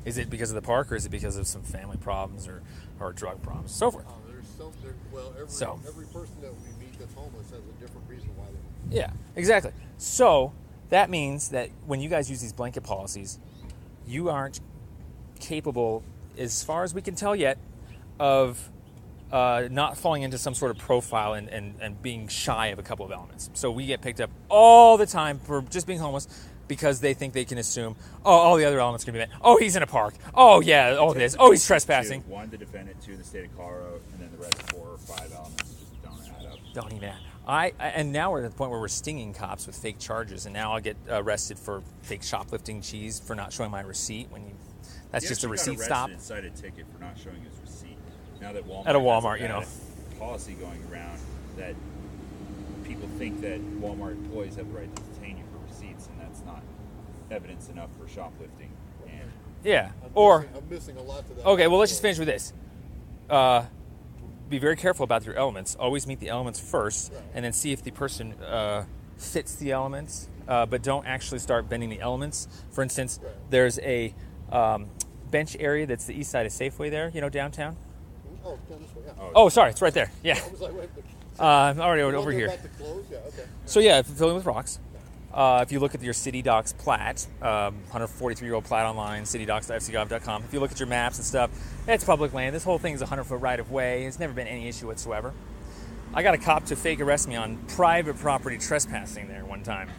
Is it because of the park, or is it because of some family problems or drug problems, so forth? Every person that we meet that's homeless has a different reason why they. Yeah, exactly. So that means that when you guys use these blanket policies, you aren't capable, as far as we can tell yet, of not falling into some sort of profile and being shy of a couple of elements. So we get picked up all the time for just being homeless because they think they can assume, all the other elements can be met. Oh, he's in a park. Oh, yeah, all this. Oh, he's trespassing. One, the defendant. Two, the state of Colorado. And then the rest 4 or 5 elements just don't add up. Don't even. And now we're at the point where we're stinging cops with fake charges, and now I'll get arrested for fake shoplifting cheese for not showing my receipt when you. That's just a receipt stop. He cited a ticket for not showing his receipt. Now that Walmart at a Walmart, has a policy going around that people think that Walmart employees have the right to detain you for receipts, and that's not evidence enough for shoplifting. And yeah, I'm missing a lot to that. Okay, well, let's just finish with this. Be very careful about your elements. Always meet the elements first, and then see if the person fits the elements, but don't actually start bending the elements. For instance, there's a bench area that's the east side of Safeway there, downtown. Oh, down this way, yeah. Oh, sorry, it's right there. Yeah. I was like, wait, I'm already over here. about to close? Yeah, okay. So yeah, filling with rocks. If you look at your City Docs plat, 143-year-old plat online, citydocs.fcgov.com. If you look at your maps and stuff, it's public land. This whole thing is a 100-foot right-of-way. It's never been any issue whatsoever. I got a cop to fake arrest me on private property trespassing there one time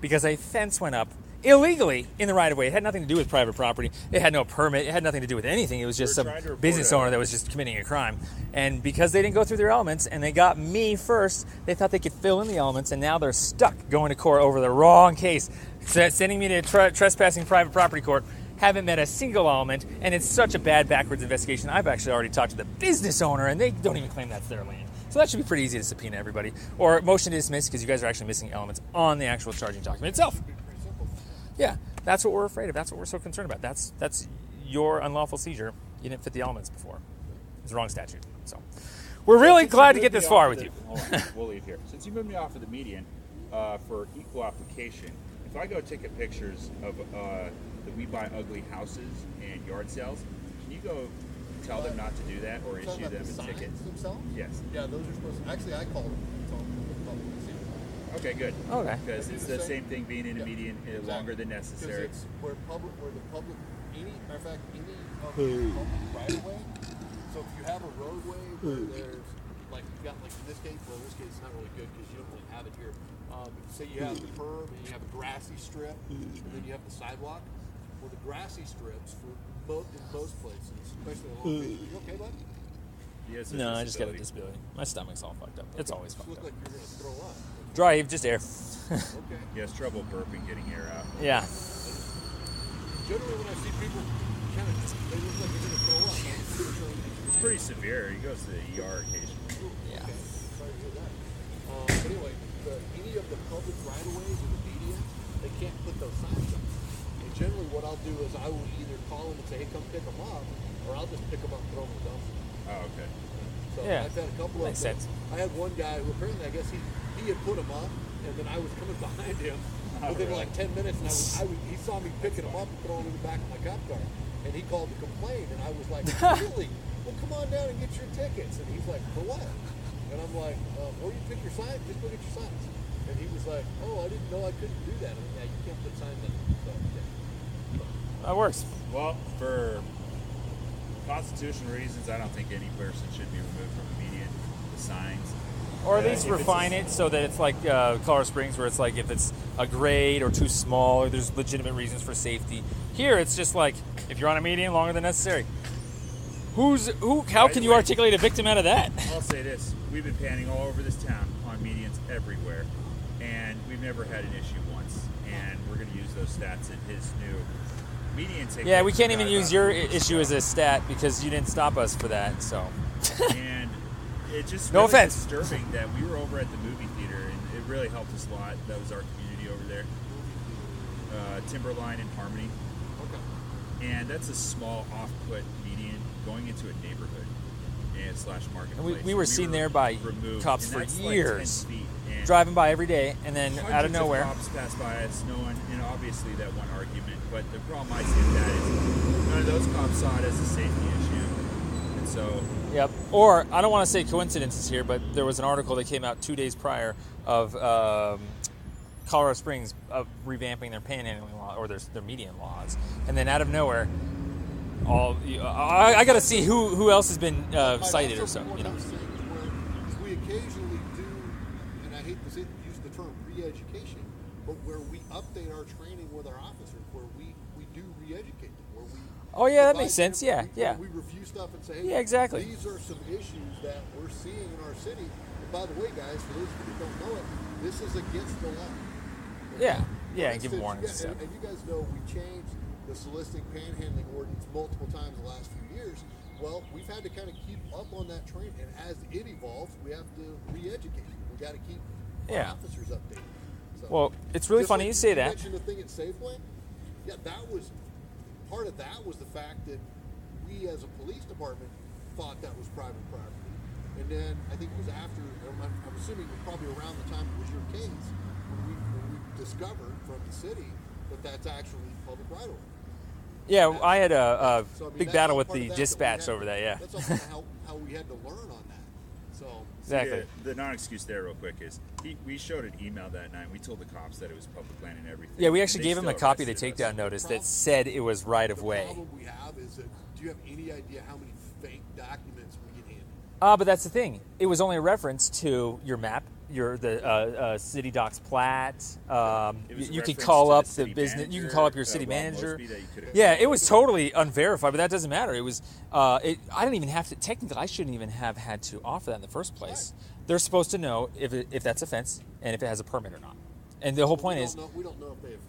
because a fence went up illegally in the right-of-way. It had nothing to do with private property. It had no permit. It had nothing to do with anything. It was just some business owner that was just committing a crime. And because they didn't go through their elements and they got me first, they thought they could fill in the elements, and now they're stuck going to court over the wrong case, sending me to trespassing private property court. Haven't met a single element, and it's such a bad backwards investigation. I've actually already talked to the business owner, and they don't even claim that's their land. So that should be pretty easy to subpoena everybody. Or motion to dismiss because you guys are actually missing elements on the actual charging document itself. Yeah, that's what we're afraid of. That's what we're so concerned about. That's your unlawful seizure. You didn't fit the elements before. It's the wrong statute. So we're really glad to get this far with you. Hold on, we'll leave here. Since you moved me off of the median for equal application, if I go take pictures of that we buy ugly houses and yard sales, can you go tell them not to do that or issue them a ticket? Themselves? Yes. Yeah, those are supposed to. Actually, I called them. Okay, good. Okay. Because it's the same thing being in a median longer than necessary. Because it's where the public, any matter of fact, any of the public right of way. So if you have a roadway where there's like you've got like in this case it's not really good because you don't really have it here. Say you have the curb and you have a grassy strip, and then you have the sidewalk. Well, the grassy strips in most places, especially along the you okay, bud? Yes. No, I just got a disability. My stomach's all fucked up. It's always fucked Look up. like you're gonna throw up. Dry, just air. Okay. He has trouble burping, getting air out. Yeah. Generally, when I see people, they look like they're gonna throw up. It's pretty severe. He goes to the ER occasionally. Yeah. Okay. Sorry to hear that. But anyway, any of the public right-of-ways in the median, they can't put those signs up. And generally, what I'll do is I will either call them and say, "Hey, come pick them up," or I'll just pick them up and throw them in the dumpster. Oh, okay. So Yeah. I've had a couple Makes of them. sense. I had one guy who apparently, I guess he had put them up, and then I was coming behind him within really? like 10 minutes, and he saw me picking them up and throwing them in the back of my cop car, and he called to complain, and I was like, "Really? Well, come on down and get your tickets." And he's like, "For what?" And I'm like, "Or you pick your signs, just go get your signs." And he was like, "Oh, I didn't know I couldn't do that." I'm like, "Yeah, you can't put signs up." So, yeah. That works. Well, for constitutional reasons, I don't think any person should be removed from the median. The signs. Or at least refine it so that it's like Colorado Springs, where it's like if it's a grade or too small, or there's legitimate reasons for safety. Here, it's just like if you're on a median longer than necessary. How can you articulate a victim out of that? I'll say this: we've been panning all over this town on medians everywhere, and we've never had an issue once. And we're going to use those stats in his new median. Yeah, we can't even use your issue as a stat because you didn't stop us for that. So. And it just no really offense. disturbing that we were over at the movie theater, and it really helped us a lot. That was our community over there, Timberline and Harmony. Okay. And that's a small off-put median going into a neighborhood and / marketplace. And we were seen there by removed, cops for like 10 years, feet, and driving by every day, and then out of hundreds nowhere. cops pass by us, no one, obviously that one argument. But the problem I see with that is none of those cops saw it as a safety issue, and so. Yep. Or I don't want to say coincidences here, but there was an article that came out 2 days prior of Colorado Springs revamping their panhandling law or their median laws, and then out of nowhere, I got to see who else has been cited or so. You know. We occasionally do, and I hate to use the term re-education, but where we update our training with our officers, where we do re-educate them, where we. Oh yeah, that makes sense. Yeah. We review stuff and say, hey, yeah, exactly. These are some issues that we're seeing in our city, and by the way, guys, for those of you who don't know it, this is against the law. Yeah, and give instance, warnings and stuff. And you guys know we changed the soliciting panhandling ordinance multiple times the last few years. Well, we've had to kind of keep up on that train, and as it evolves, we have to re-educate. We got to keep our officers updated. So, well, it's really funny you say that. You mentioned the thing at Safeway. Yeah, that was part of that was the fact that we as a police department thought that was private property, and then I think it was after. I'm assuming it was probably around the time it was your case when we discovered from the city that that's actually public right of way. Yeah, I had a So, I mean, big that's battle all with part the of that dispatch we had over to- that. Yeah, that's also how we had to learn on that. So exactly. Yeah, the non-excuse there, real quick, is we showed an email that night. We told the cops that it was public land and everything. Yeah, we and actually they gave him a still copy of the arrested us. takedown notice that said it was right of the way. problem we have is that do you have any idea how many fake documents we get handed? But that's the thing. It was only a reference to your map, the city docs plat. It was a You could reference call to up the the city business. You manager, can call up your Rob city manager. Mosby, that you could have Yeah, called. it was totally unverified, but that doesn't matter. It was. I didn't even have to. Technically, I shouldn't even have had to offer that in the first place. They're supposed to know if that's a fence and if it has a permit or not. And the whole point is. We don't know if they have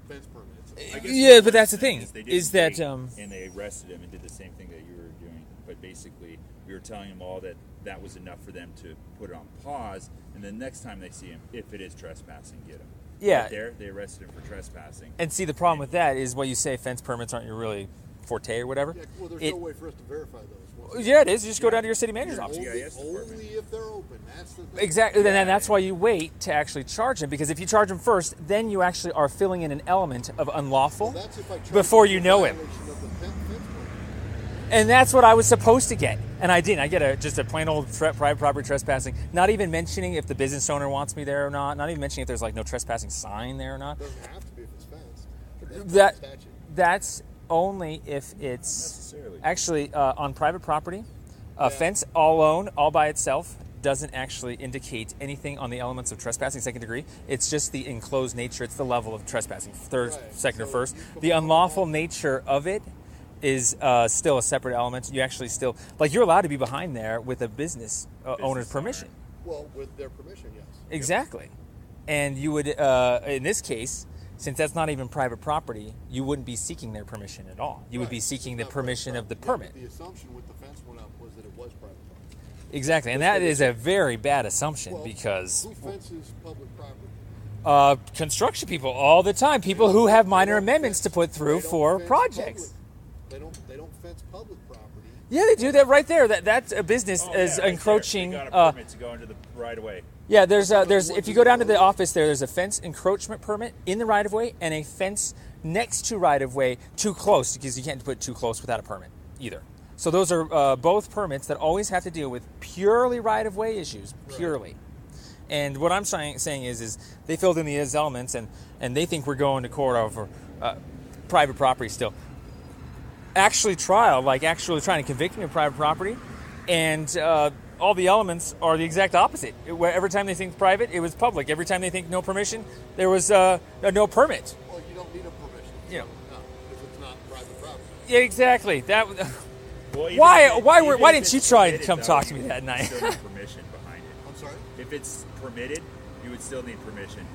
fence permits. I guess Yeah, the but that's the worst thing, They is didn't that, wait, and they arrested him and did the same thing that you were doing. But basically, we were telling them all that was enough for them to put it on pause, and then next time they see him, if it is trespassing, get him. Yeah. Right there, they arrested him for trespassing. And see, the problem with that is what you say fence permits aren't your really forte or whatever. Yeah, well, there's It- no way for us to verify those. Yeah, it is. You just go down to your city manager's office. GIS department. Only if they're open. That's the thing. Exactly, and that's why you wait to actually charge them, because if you charge him first, then you actually are filling in an element of unlawful Well, that's if I charge before them you for know him. violation of the fence permit. And that's what I was supposed to get, and I didn't. I get just a plain old private property trespassing, not even mentioning if the business owner wants me there or not even mentioning if there's like no trespassing sign there or not. It doesn't have to be if it's fenced. That Statute. That's only if it's necessarily. actually on private property. A fence all alone, all by itself, doesn't actually indicate anything on the elements of trespassing second degree. It's just the enclosed nature. It's the level of trespassing, third, Right. second, or So first. you come The along unlawful with nature of it is still a separate element. You actually still, like, you're allowed to be behind there with a business owner's owner. permission. Well, with their permission, yes. Exactly. And you would, in this case, since that's not even private property, you wouldn't be seeking their permission at all. You would Right. be seeking the It's not private permission of the property. permit. Yeah, but the assumption with the fence went up was that it was private property. Exactly. And that is a very bad assumption Well, because who fences public property? construction people all the time, people who have minor They don't amendments to fence- put they through don't for fence projects. public. They don't fence public property. Yeah, they do that right there. That's a business Oh, is yeah, right encroaching. there. They got a permit to go into the right of way. Yeah, there's if you go down to the office there's a fence encroachment permit in the right of way and a fence next to right of way too close, because you can't put too close without a permit either. So those are both permits that always have to deal with purely right of way issues, purely. And what I'm saying is they filled in these elements and they think we're going to court over private property still. Actually actually trying to convict me of private property, and all the elements are the exact opposite. Every time they think private, it was public. Every time they think no permission, there was no permit. Well, you don't need a permission. Yeah. No, because it's not private property. Yeah, exactly. That. Well, even Why? if it- Why? even Why if didn't it's you try and permitted, come though, talk to you me that would night? still need permission behind it. I'm sorry? If it's permitted, you would still need permission.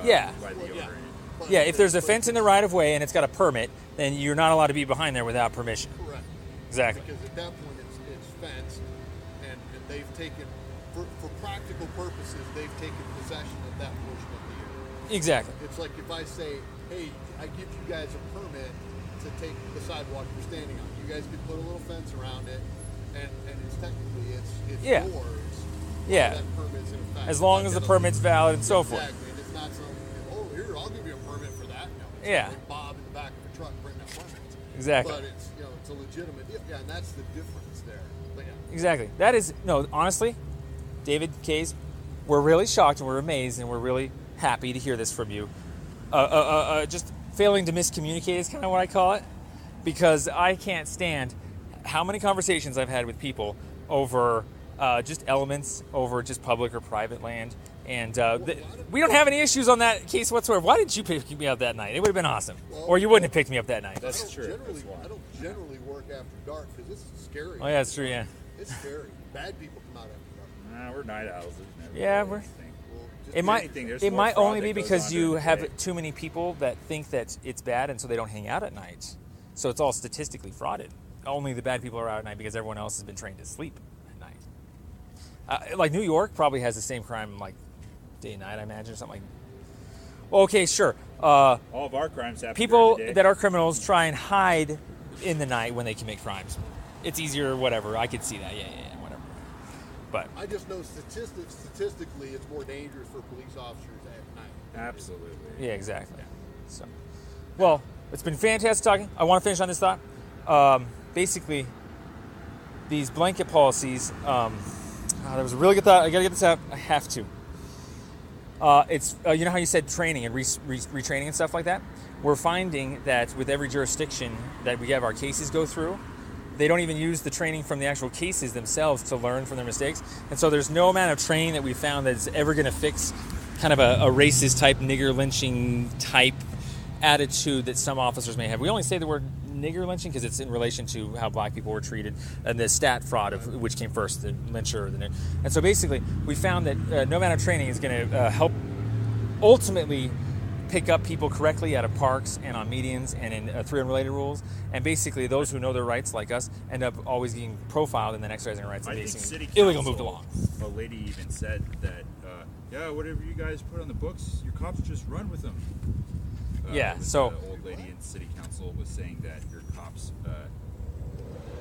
Yeah. By the Well, yeah. owner. But Yeah, if there's a fence in the right of way and it's got a permit, then you're not allowed to be behind there without permission. Correct. Exactly. Because at that point it's fenced, and they've taken, for practical purposes, they've taken possession of that portion of the area. Exactly. It's like if I say, hey, I give you guys a permit to take the sidewalk you're standing on. You guys could put a little fence around it, and it's technically it's Yeah. yours. Yeah. That permit's in effect. As long as the permit's valid and so forth. Exactly. And it's not some, oh, here, I'll give you a permit for that. No, it's Yeah. like Bob in the back of the truck bring that permit. Exactly. But it's, it's a legitimate deal. Yeah, and that's the difference there. But yeah. Exactly. That is honestly, David, Kaes, we're really shocked and we're amazed and we're really happy to hear this from you. Just failing to miscommunicate is kind of what I call it, because I can't stand how many conversations I've had with people over just elements, over just public or private land. And we don't have any issues on that case whatsoever. Why didn't you pick me up that night? It would have been awesome. Or you wouldn't have picked me up that night. That's true. Generally, I don't generally work after dark because it's scary. Oh, yeah, that's true, yeah. It's scary. Bad people come out after dark. We're night owls. Yeah, Well, just It might. anything, there's It more might fraud only that be goes because on you during the have day. too many people that think that it's bad, and so they don't hang out at night. So it's all statistically frauded. Only the bad people are out at night because everyone else has been trained to sleep at night. Like New York probably has the same crime like day and night, I imagine, or something like. Well, okay, sure. All of our crimes happen People during the day. that are criminals try and hide in the night when they commit crimes. It's easier, whatever. I could see that. Yeah, whatever. But I just know statistically, it's more dangerous for police officers at night. Absolutely. yeah, exactly. So, well, it's been fantastic talking. I want to finish on this thought. Basically, these blanket policies. That was a really good thought. I got to get this out. I have to. It's you know how you said training and retraining and stuff like that. We're finding that with every jurisdiction that we have our cases go through, they don't even use the training from the actual cases themselves to learn from their mistakes. And so there's no amount of training that we found that's ever going to fix kind of a racist type, nigger lynching type attitude that some officers may have. We only say the word nigger lynching because it's in relation to how black people were treated and the stat fraud of which came first, the lyncher or the nigger. And so basically we found that no amount of training is going to help ultimately pick up people correctly out of parks and on medians and in three unrelated rules. And basically those who know their rights, like us, end up always getting profiled and then exercising their rights and I think basically city illegal council, moved along. A lady even said that, yeah, whatever you guys put on the books, your cops just run with them. Yeah, it was so- the old lady in city council was saying that your cops.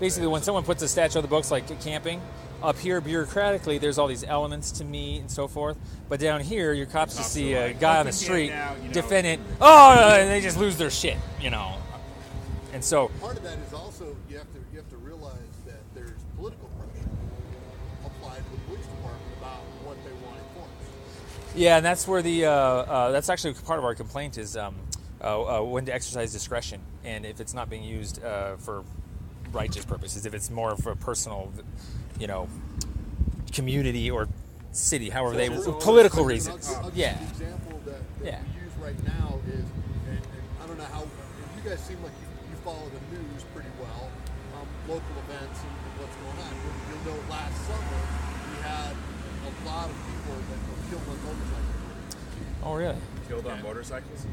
Basically, when someone puts a statute on the books, like camping, up here bureaucratically, there's all these elements to meet and so forth. But down here, your cops just Cops see are a like, guy on the "Open street, gate now," you know. defendant, and they just lose their shit, you know. And so, Part of that is also you have to realize that there's political pressure applied to the police department about what they want enforced. yeah, and that's where the that's actually part of our complaint is when to exercise discretion, and if it's not being used for righteous purposes, if it's more for personal, you know, community or city, however they political reasons. I'll give Yeah. you the example that Yeah. we use right now is, and I don't know how, you guys seem like you follow the news pretty well, local events and what's going on. You'll know last summer we had a lot of people that were killed on motorcycles. Oh, really? Killed on motorcycles?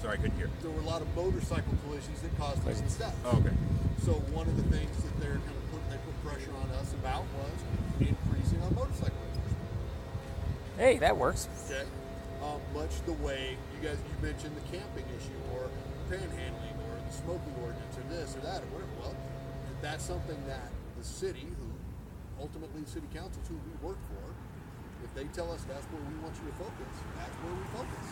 Sorry, I couldn't hear. There were a lot of motorcycle collisions that caused these deaths. Oh, okay. So one of the things that they put pressure on us about was increasing our motorcycle enforcement. Hey, that works. Okay, much the way you mentioned the camping issue or panhandling or the smoking ordinance or this or that or whatever. Well, that's something that the city, who ultimately the city council, who we work for, if they tell us that's where we want you to focus, that's where we focus.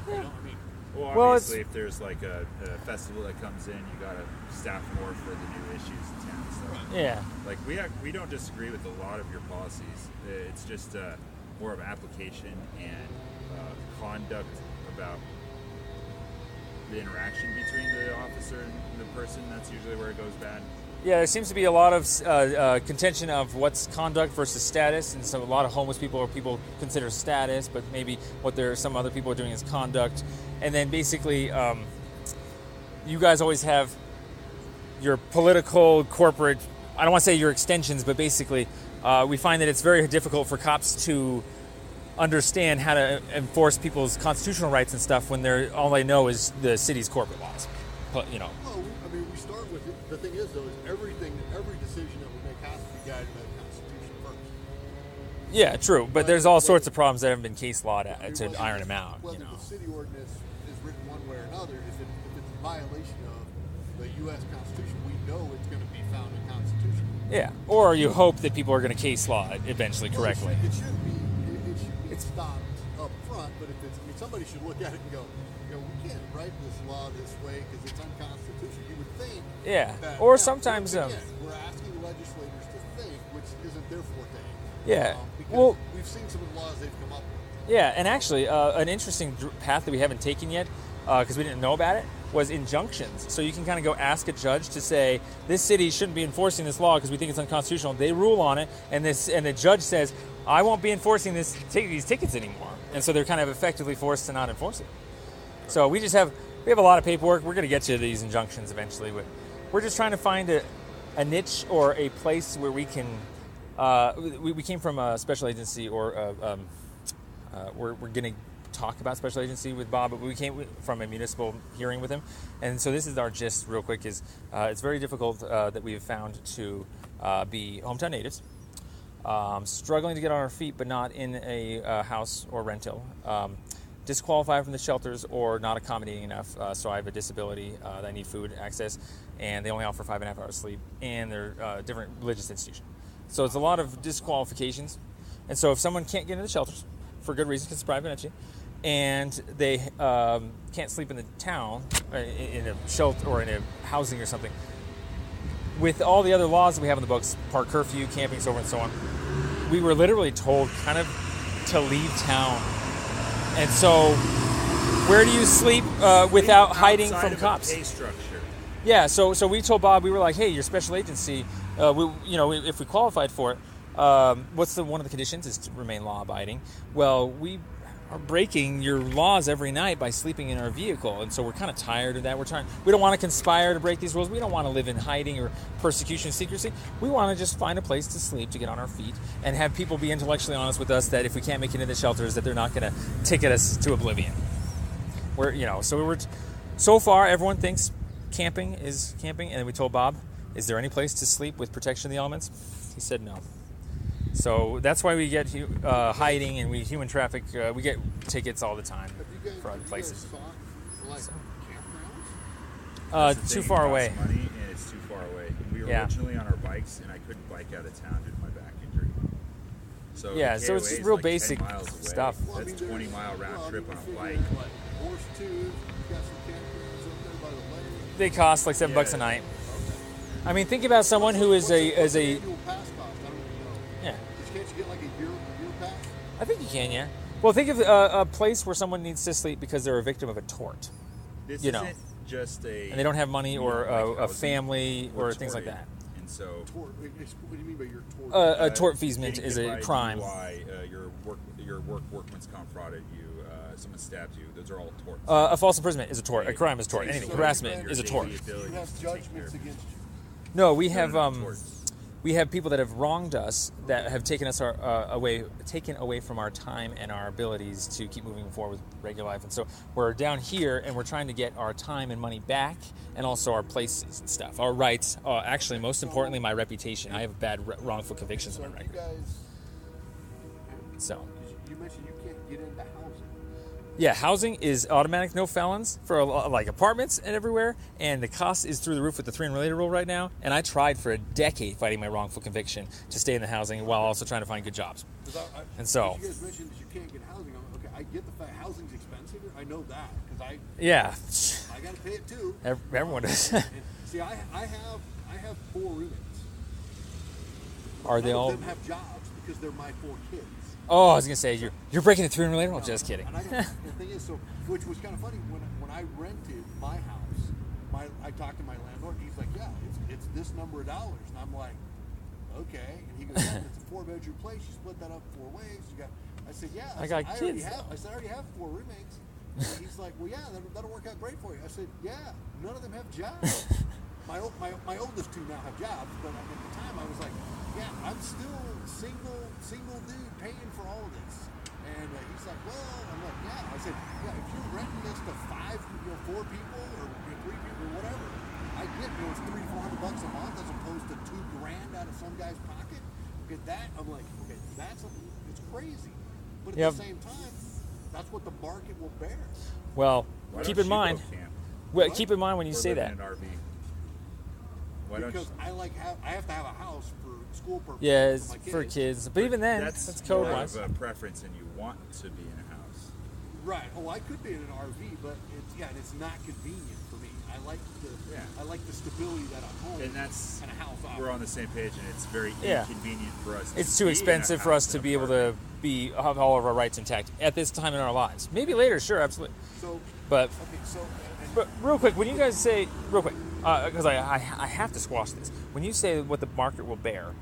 You know, I mean, Well, Well, obviously, if there's like a festival that comes in, you gotta staff more for the new issues in town. So. Yeah. Like we don't disagree with a lot of your policies. It's just more of application and conduct about the interaction between the officer and the person. That's usually where it goes bad. Yeah, there seems to be a lot of contention of what's conduct versus status, and so a lot of homeless people or people consider status, but maybe what some other people are doing is conduct. And then basically, you guys always have your political, corporate, I don't want to say your extensions, but basically we find that it's very difficult for cops to understand how to enforce people's constitutional rights and stuff when all they know is the city's corporate laws. But, you know. well, I mean, we start with it. The thing is, though, is every decision that we make has to be guided by the Constitution first. Yeah, true, but there's all sorts of problems that haven't been case law to iron them out. Whether You know. the city ordinance is written one way or another, if it's a violation of the U.S. Constitution, we know it's going to be found in Constitution. Yeah, or you hope that people are going to case law it eventually correctly. It should be stopped up front, but somebody should look at it and go, we can't write this law this way because it's unconstitutional. You would think. Yeah, that, or now, sometimes. again, we're asking legislators to think, which isn't their forte. Yeah, Because well, we've seen some of the laws they've come up with. yeah, and actually, an interesting path that we haven't taken yet, because we didn't know about it, was injunctions. So you can kind of go ask a judge to say this city shouldn't be enforcing this law because we think it's unconstitutional. They rule on it, and the judge says, I won't be enforcing these tickets anymore, and so they're kind of effectively forced to not enforce it. So we have a lot of paperwork. We're going to get to these injunctions eventually, but we're just trying to find a niche or a place where we can We came from a special agency, or we're going to talk about special agency with Bob, but we came from a municipal hearing with him. And so this is our gist real quick, is it's very difficult that we have found to be hometown natives, struggling to get on our feet, but not in a house or rental, disqualified from the shelters or not accommodating enough. So I have a disability that I need food access, and they only offer 5.5 hours sleep, and they're different religious institution. So it's a lot of disqualifications. And so if someone can't get into the shelters for good reason, because it's private entity, and they can't sleep in the town, in a shelter or in a housing or something, with all the other laws that we have in the books, park curfew, camping, so on and so on, we were literally told kind of to leave town. And so where do you sleep without hiding from cops? Pay structure. Yeah, so we told Bob, we were like, hey, your special agency, if we qualified for it, what's one of the conditions is to remain law-abiding. Well, we are breaking your laws every night by sleeping in our vehicle, and so we're kind of tired of that. We don't want to conspire to break these rules. We don't want to live in hiding or persecution, secrecy. We want to just find a place to sleep, to get on our feet, and have people be intellectually honest with us that if we can't make it into the shelters, that they're not going to ticket us to oblivion. So far everyone thinks camping is camping, and we told Bob, is there any place to sleep with protection of the elements? He said no. So that's why we get hiding, and we human traffic. We get tickets all the time for other places. Too far away. Money, and it's too far away. We were originally on our bikes, and I couldn't bike out of town due to my back injury. So so it's just real basic stuff. That's a 20-mile round trip on a bike. They cost like $7 a night. I mean, think about someone who is a Can't you get like a year pass? I think you can, yeah. Well, think of a place where someone needs to sleep because they're a victim of a tort. This isn't just a... And they don't have money or a family or things like that. And so... Tort, what do you mean by your tort? A tortfeasance is a crime. Your workman's comp frauded you, someone stabbed you. Those are all torts. A false imprisonment is a tort. A crime is a tort. Anything. Harassment is a tort. You have judgments against you. No, we have... We have people that have wronged us, that have taken us away from our time and our abilities to keep moving forward with regular life. And so we're down here, and we're trying to get our time and money back, and also our places and stuff, our rights. Actually, most importantly, my reputation. I have bad wrongful convictions on my record. You mentioned you can't get into housing. Yeah, housing is automatic, no felons for like apartments and everywhere, and the cost is through the roof with the 3 unrelated rule right now. And I tried for a decade fighting my wrongful conviction to stay in the housing while also trying to find good jobs. You guys mentioned that you can't get housing. Okay, I get the fact housing's expensive. I know that because I got to pay it too. Everyone does. See, I have 4 roommates. Are they all? None of them have jobs because they're my 4 kids. Oh, I was gonna say you're breaking the 3 unrelated rule. Just kidding. And the thing is, which was kind of funny when I rented my house. I talked to my landlord. And he's like, "Yeah, it's this number of dollars," and I'm like, "Okay." And he goes, "Yeah, it's a 4-bedroom place. You split that up 4 ways. You got." I said, "Yeah." I already have 4 roommates. And he's like, "Well, yeah, that'll work out great for you." I said, "Yeah, none of them have jobs." My oldest 2 now have jobs, but at the time I was like, "Yeah, I'm still single dude paying for all of this." And he's like, "Well," I'm like, "Yeah." I said, "Yeah, if you're renting this to 4 people or 3 people or whatever, I get it's $300-400 a month as opposed to $2,000 out of some guy's pocket." Get that? I'm like, okay, it's crazy, but at the same time, that's what the market will bear. Well, keep in mind. Well, keep in mind when you say that. In an RV. Because I have to have a house for school purposes. Yeah, for kids. But even then, that's code wise. More of a preference, and you want to be in a house. Right. Oh, I could be in an RV, but it's not convenient for me. I like the stability that I'm home. And that's and a house. We're on the same page, and it's very inconvenient for us. It's too expensive for us to be able to have all of our rights intact at this time in our lives. Maybe later, sure, absolutely. But real quick, when you guys say because I have to squash this. When you say what the market will bear,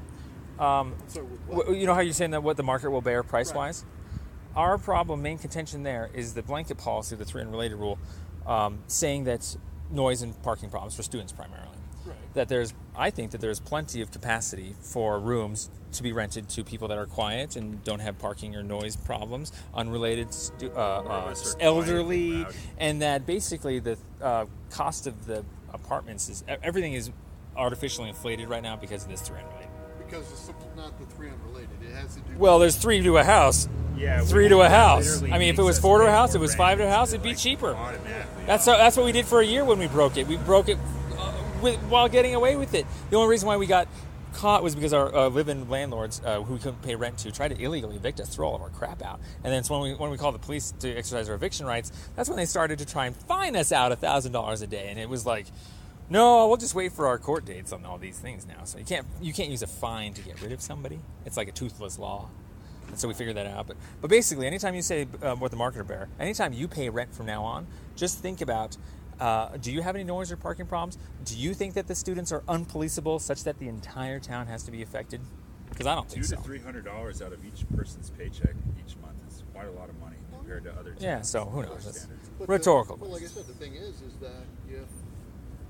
you know how you're saying that what the market will bear price-wise? Right. Our main contention there is the blanket policy, the 3 unrelated rule, saying that noise and parking problems for students primarily. I think that there's plenty of capacity for rooms to be rented to people that are quiet and don't have parking or noise problems, unrelated, elderly, and that basically the cost of the apartments everything is artificially inflated right now because of this three unrelated. Because it's not the three unrelated. It has to do. Well, there's 3 to a house. Yeah, 3 to a house. I mean, if it was 4 to a house, it was 5 to a house. It'd be cheaper. That's what we did for a year when we broke it. We broke it while getting away with it. The only reason why we got caught was because our live-in landlords who we couldn't pay rent to tried to illegally evict us, throw all of our crap out. And then so when we called the police to exercise our eviction rights, that's when they started to try and fine us out $1,000 a day. And it was like, no, we'll just wait for our court dates on all these things now. So you can't use a fine to get rid of somebody. It's like a toothless law. And so we figured that out. But basically, anytime you say what the marketer bear, anytime you pay rent from now on, just think about, do you have any noise or parking problems? Do you think that the students are unpoliceable such that the entire town has to be affected? Because I don't think so. $200 to $300 out of each person's paycheck each month is quite a lot of money compared to other towns. Yeah, so who knows? That's But rhetorical. But like I said, the thing is that if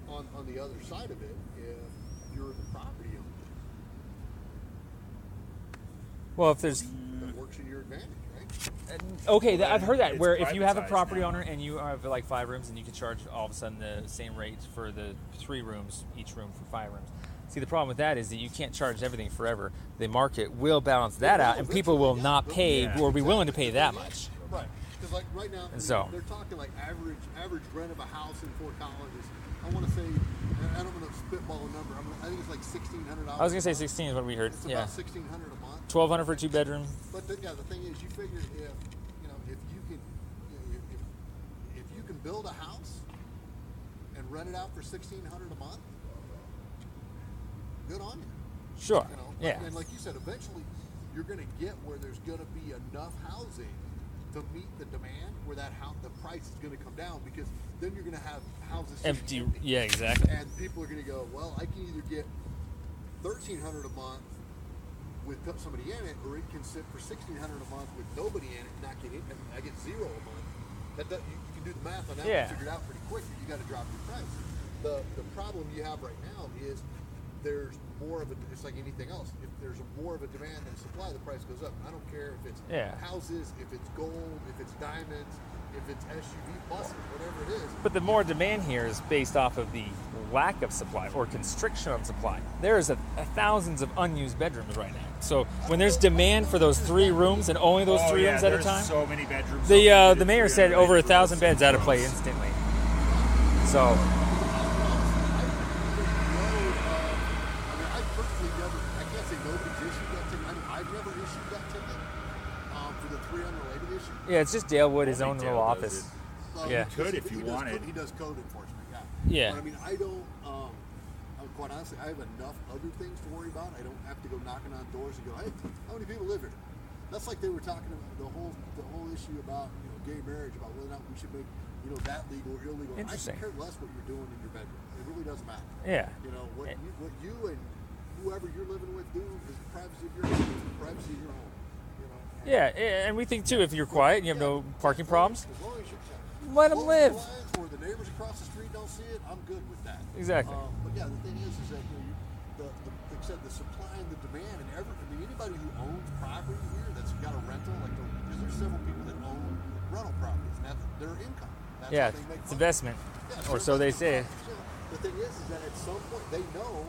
on the other side of it, if you're the property owner, Well, if there's that works in your advantage, right? okay, I've heard that It's where if you have a privatized property now. owner and you have like 5 rooms and you can charge all of a sudden the same rate for the 3 rooms, each room for 5 rooms. See, the problem with that is that you can't charge everything forever. The market will balance that out, and people will not pay or be willing to pay that much. Right. Because like right now, So- they're talking like average rent of a house in Fort Collins is, I want to say, I don't want to spitball a number. I think it's like $1,600. I was gonna say 16 is what we heard. It's Yeah, about $1,600 a month. 1,200 for a 2-bedroom. But the thing is, you figure if you can, if you can build a house and rent it out for $1,600 a month, good on you. Sure. You know, Yeah. and like you said, eventually you're going to get where there's going to be enough housing to meet the demand, where that the price is going to come down, because then you're going to have houses sitting Empty. Yeah, exactly. and people are going to go, well, I can either get $1,300 a month with somebody in it, or it can sit for $1,600 a month with nobody in it and not get it, and I get $0 a month. You can do the math on that Yeah. and figure it out pretty quick. You got to drop your price. The problem you have right now is there's more of a. It's like anything else. If there's more of a demand than supply, the price goes up. I don't care if it's houses, if it's gold, if it's diamonds, if it's SUV buses, whatever it is. But the more demand here is based off of the lack of supply or constriction on supply. There's thousands of unused bedrooms right now. So when there's demand for those 3 rooms and only those 3 rooms at a time, so many bedrooms. the mayor said over 1,000 beds out of play instantly. So. I personally never. I can't say nobody's issued that ticket. I mean, I've never issued that ticket for the 3 unrelated issue. Yeah, it's just Dale Wood, his own Dale little does office. it. Yeah. You could if you wanted. He does code enforcement, yeah. Yeah. But I mean, I don't. Quite honestly, I have enough other things to worry about. I don't have to go knocking on doors and go, "Hey, how many people live here?" That's like they were talking about the whole issue about gay marriage, about whether or not we should make that legal or illegal. Interesting. I could care less what you're doing in your bedroom. It really doesn't matter. Yeah. What you and whoever you're living with do is the privacy of your home. It's the privacy of your home. Yeah, and we think too, if you're quiet and you have no parking problems, As long as you're let them live. Or the neighbors across the street don't see it, I'm good with that. Exactly. But yeah, the thing is that like I said, the supply and the demand, and anybody who owns property here that's got a rental, because there's several people that own rental properties, and that's their income. That's Yeah, how they make it's money. investment, Yeah, or so they say. The thing is that at some point they know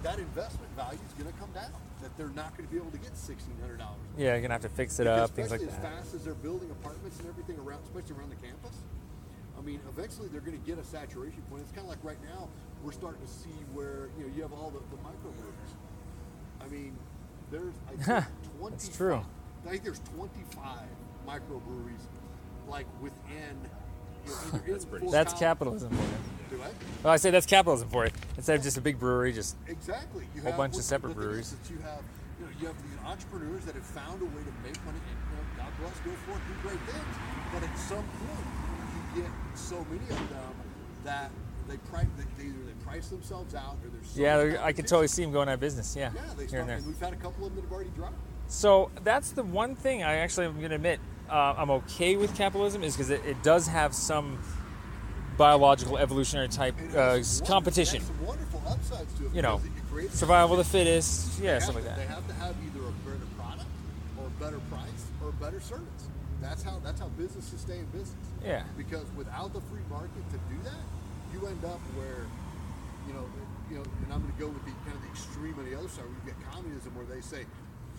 that investment value is going to come down. That they're not going to be able to get $1,600. Yeah, you're gonna have to fix it up, things like Especially that. as fast as they're building apartments and everything around, especially around the campus. I mean, eventually they're going to get a saturation point. It's kind of like right now we're starting to see where you have all the microbreweries. I mean, there's I think 20. That's true. I think there's 25 microbreweries like within. Either in Fort That's Collins- capitalism for you. Do I? Well, I say that's capitalism for you. Instead of just a big brewery, just Exactly. You Whole have bunch of the separate thing is breweries. that you have these entrepreneurs that have found a way to make money, and God bless, go for it, do great things. But at some point, you get so many of them that either they price themselves out, or there's so much I could competition. totally see them going out of business. Yeah, Yeah, they here start, and there. and we've had a couple of them that have already dropped. So that's the one thing I actually am going to admit I'm okay with capitalism is because it does have some biological evolutionary type And it's competition. That's wonderful. upsides to it. You know, because you create survival of the fittest, yeah, They stuff have like to- that. They have to have either a better product or a better price or better service. That's how businesses stay in business. Yeah. Because without the free market to do that, you end up where, you know, and I'm going to go with the kind of the extreme on the other side. Where you get communism, where they say,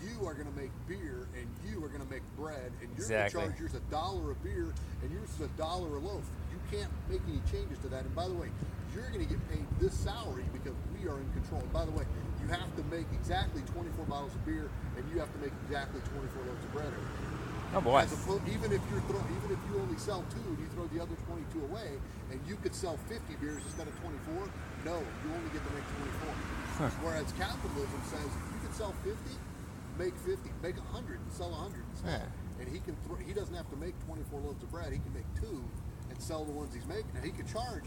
you are going to make beer and you are going to make bread, and you're Exactly. going to charge yours $1 a beer and yours is $1 a loaf. You can't make any changes to that. And by the way, you're going to get paid this salary because we are in control. And by the way, you have to make exactly 24 bottles of beer and you have to make exactly 24 loaves of bread every day. Oh boy. Even if you only sell 2 and you throw the other 22 away, and you could sell 50 beers instead of 24, no, you only get to make 24. Whereas capitalism says you can sell 50, make 50, make 100, and sell 100 instead. Yeah. And he doesn't have to make 24 loaves of bread. He can make 2 and sell the ones he's making, and he could charge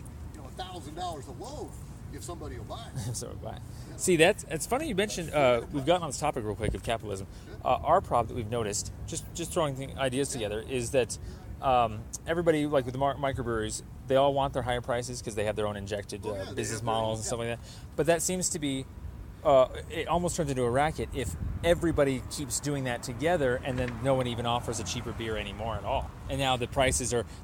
$1,000 a loaf if somebody will buy it. So buy. See, it's funny you mentioned. We've gotten on this topic real quick of capitalism. Our problem that we've noticed, just throwing ideas together, is that everybody, like with the microbreweries, they all want their higher prices because they have their own injected business models and stuff like that. But that seems to be, it almost turns into a racket if everybody keeps doing that together, and then no one even offers a cheaper beer anymore at all. And now the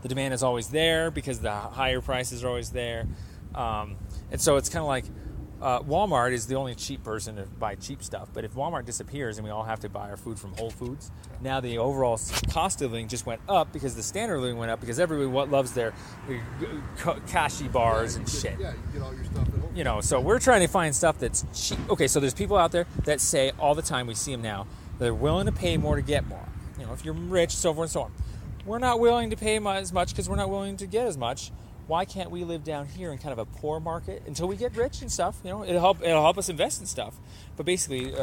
demand is always there because the higher prices are always there. And so it's kind of like Walmart is the only cheap person to buy cheap stuff. But if Walmart disappears and we all have to buy our food from Whole Foods, now the overall cost of living just went up because the standard of living went up because everybody loves their kashi bars and shit. Yeah, you get all your stuff at home. You know, so we're trying to find stuff that's cheap. Okay, so there's people out there that say all the time, we see them now, they're willing to pay more to get more. You know, if you're rich, so forth and so on. We're not willing to pay as much because we're not willing to get as much. Why can't we live down here in kind of a poor market until we get rich and stuff? You know, it'll help us invest in stuff. But basically,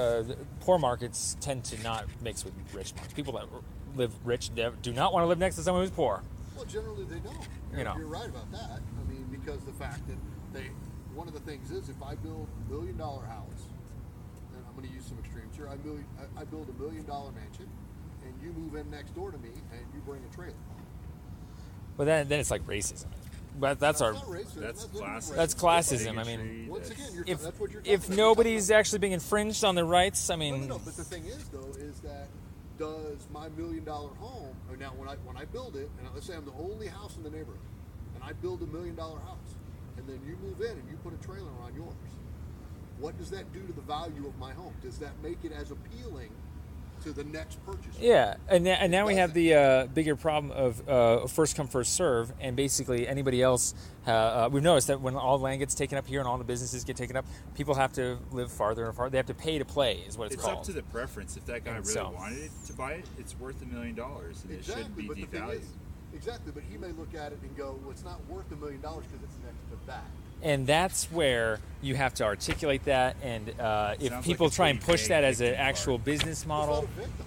poor markets tend to not mix with rich markets. People that live rich do not want to live next to someone who's poor. Well, generally they don't. You're right about that. I mean, because the fact that one of the things is if I build $1 million house, and I'm going to use some extremes here, I build $1 million mansion, and you move in next door to me, and you bring a trailer. But then it's like racism. But that's Not racism. That's classism. That's classism. I mean, Bigotry, Once again, if that's what you're talking about. nobody's actually being infringed on their rights, I mean, No. But the thing is, though, is that does my $1 million home? Or now, when I build it, and let's say I'm the only house in the neighborhood, and I build $1 million house, and then you move in and you put a trailer on yours. What does that do to the value of my home? Does that make it as appealing to the next purchaser? yeah, and now we have the bigger problem of first come first serve, and basically anybody else. We've noticed that when all land gets taken up here and all the businesses get taken up, people have to live farther and farther. They have to pay to play, is what it's called. up to the preference. If that guy really wanted it to buy it, it's worth $1 million, and it shouldn't be but the thing devalued. is, exactly, but he may look at it and go, well, it's not worth $1 million because it's next to that. And that's where you have to articulate that, and if Sounds people like a try and pretty push vague that as an victim actual card. business It's not model. a victim.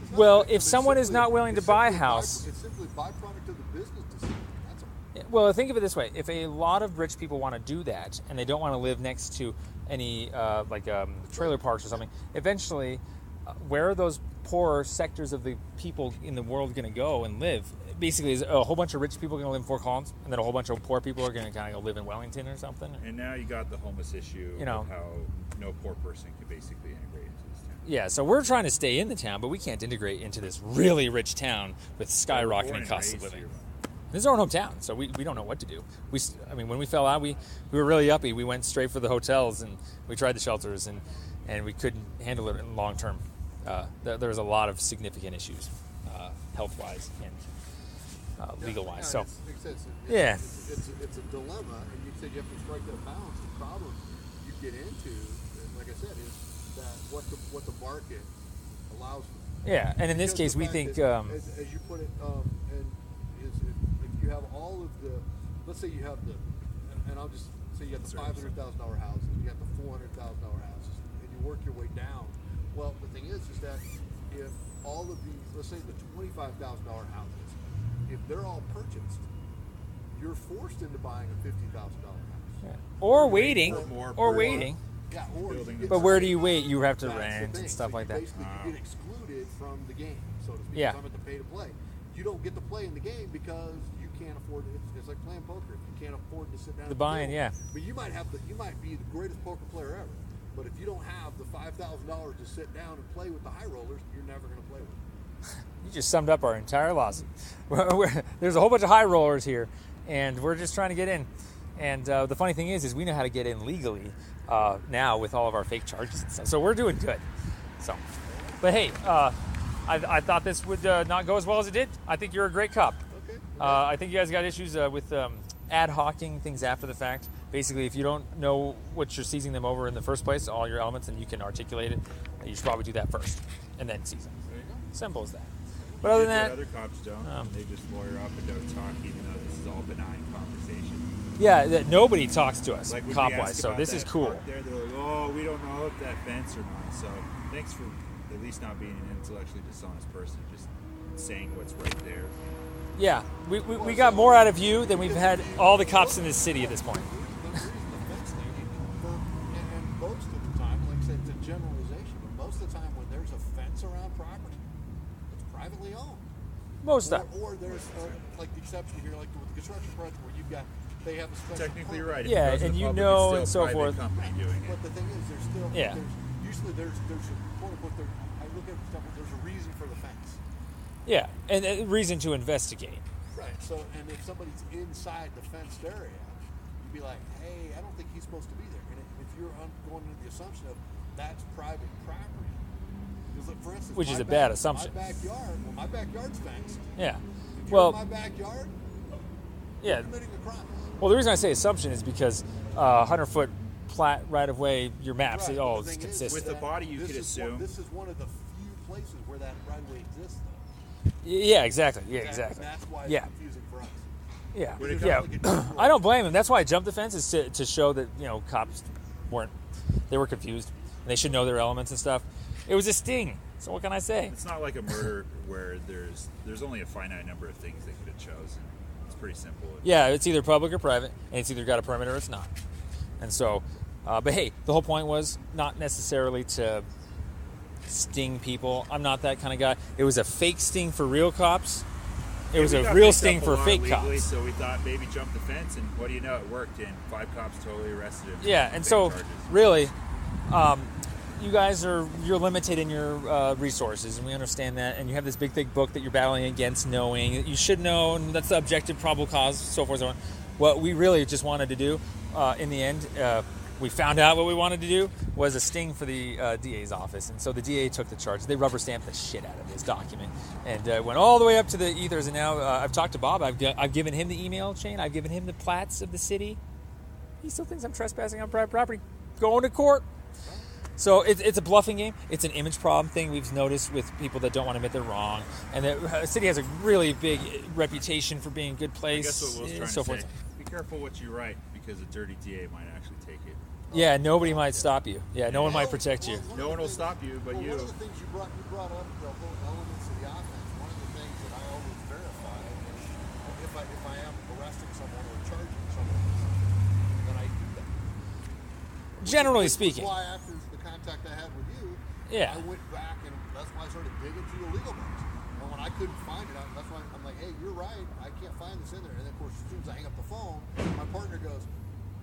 It's not Well, a victim. if It's someone is simply- not willing to it's buy a simply house- it's simply a byproduct of the business decision. That's all. Well, think of it this way: if a lot of rich people want to do that, and they don't want to live next to any trailer parks or something, eventually, where are those poorer sectors of the people in the world going to go and live? Basically, is a whole bunch of rich people going to live in Fort Collins, and then a whole bunch of poor people are going to kind of go live in Wellington or something? And now you got the homeless issue. You know. Of how no poor person can basically integrate into this town. Yeah, so we're trying to stay in the town, but we can't integrate into this really rich town with Born skyrocketing and costs of raised living. here. This is our hometown, so we don't know what to do. When we fell out, we were really uppy. We went straight for the hotels, and we tried the shelters, and we couldn't handle it in long term. There was a lot of significant issues, health-wise and legal-wise. So, yeah. It's a dilemma, and you said you have to strike that balance. The problem you get into, like I said, is that what the market allows for. Yeah, and in this Because case, the we fact think... that, as you put it, and if you have all of the, let's say you have the, and I'll just say you got the $500,000 houses, you got the $400,000 houses, and you work your way down. Well, the thing is that if all of these, let's say the $25,000 houses, if they're all purchased, you're forced into buying a $50,000 house. yeah. Or waiting. more Or per waiting. Yeah, or Building it's But where do you wait? like- You have to That's the rent thing. and stuff So like you that. Basically, you get excluded from the game, so to speak. Yeah. So I'm at the pay to play. You don't get to play in the game because you can't afford it, it's like playing poker. If you can't afford to sit down, The buy-in, yeah. But you might be the greatest poker player ever. But if you don't have the $5,000 to sit down and play with the high rollers, you're never going to play with them. You just summed up our entire lawsuit. There's a whole bunch of high rollers here, and we're just trying to get in. And the funny thing is we know how to get in legally now with all of our fake charges and stuff. So we're doing good. So, but hey, I thought this would not go as well as it did. I think you're a great cop. Okay. I think you guys got issues with ad hocing things after the fact. Basically, if you don't know what you're seizing them over in the first place, all your elements, and you can articulate it, you should probably do that first and then seize them. There you go. Simple as that. But other than that, other cops don't. They just lawyer up and don't talk, even though this is all benign conversation. yeah, that nobody talks to us Like when we cop-wise, ask so about this that is cool. part There, they're like, oh, we don't know if that fence or not. So thanks for at least not being an intellectually dishonest person, just saying what's right there. Yeah, we got more out of you than we've had all the cops in this city at this point. The reason the fence thing, and most of the time, like I said, it's a generalization, but most of the time when there's a fence around property, it's privately owned. Most of the time. Or there's like the exception here, like with the construction project where you've got, they have a special Technically, you're permit. right. If Yeah, it goes to and the you public, know, it's and still so a private forth. company doing it. But the thing is, there's still, Yeah. usually there's a quote unquote, I look at stuff, there's a reason for the fence. Yeah, and a reason to investigate. Right. So, and if somebody's inside the fenced area, you'd be like, hey, I don't think he's supposed to be there. And if you're going into the assumption of that's private property, because like, for instance, Which is my a bad assumption. My backyard's fenced. Yeah. If you're Well, in my backyard, yeah. you're committing a crime. Well, the reason I say assumption is because 100-foot plat right of way, your map Right, say, but oh, the it's thing is, consistent. With the body, you this could is assume. this is one of the few places where that right of way exists, though. Yeah, exactly. Yeah, And exactly. that's why it's Yeah. confusing for us. Yeah, When it yeah. comes- I don't blame him. That's why I jumped the fence, is to show that cops they were confused and they should know their elements and stuff. It was a sting. So what can I say? It's not like a murder where there's only a finite number of things they could have chosen. It's pretty simple. Yeah, it's either public or private, and it's either got a permit or it's not. And so, but hey, the whole point was not necessarily to sting people. I'm not that kind of guy. It was a fake sting for real cops. It was We a got real picked sting up a for lot fake illegally, cops. So we thought maybe jump the fence, and what do you know? It worked, and 5 cops totally arrested him. Yeah, for and fake so charges. really, you guys you're limited in your resources, and we understand that. And you have this big, thick book that you're battling against, knowing that you should know, and that's the objective probable cause, so forth and so on. What we really just wanted to do, in the end, we found out what we wanted to do was a sting for the DA's office, and so the DA took the charge. They rubber stamped the shit out of this document, and went all the way up to the ethers. And now I've talked to Bob. I've given him the email chain. I've given him the plats of the city. He still thinks I'm trespassing on private property. Going to court. So it's a bluffing game. It's an image problem thing we've noticed with people that don't want to admit they're wrong. And the city has a really big reputation for being a good I place. guess what Will's trying so to forth. say, be careful what you write, because a dirty DA might actually take it. Yeah, nobody might stop you. Yeah, no one might protect you. No one will stop you, but you. One of the things you brought up, the whole elements of the offense, one of the things that I always verify is if I am arresting someone or charging someone with something, then I do that. Generally Which is speaking. why after the contact I had with you, Yeah. I went back and that's why I started digging through the legal notes. And when I couldn't find it, that's why I'm like, hey, you're right, I can't find this in there. And then of course, as soon as I hang up the phone, my partner goes,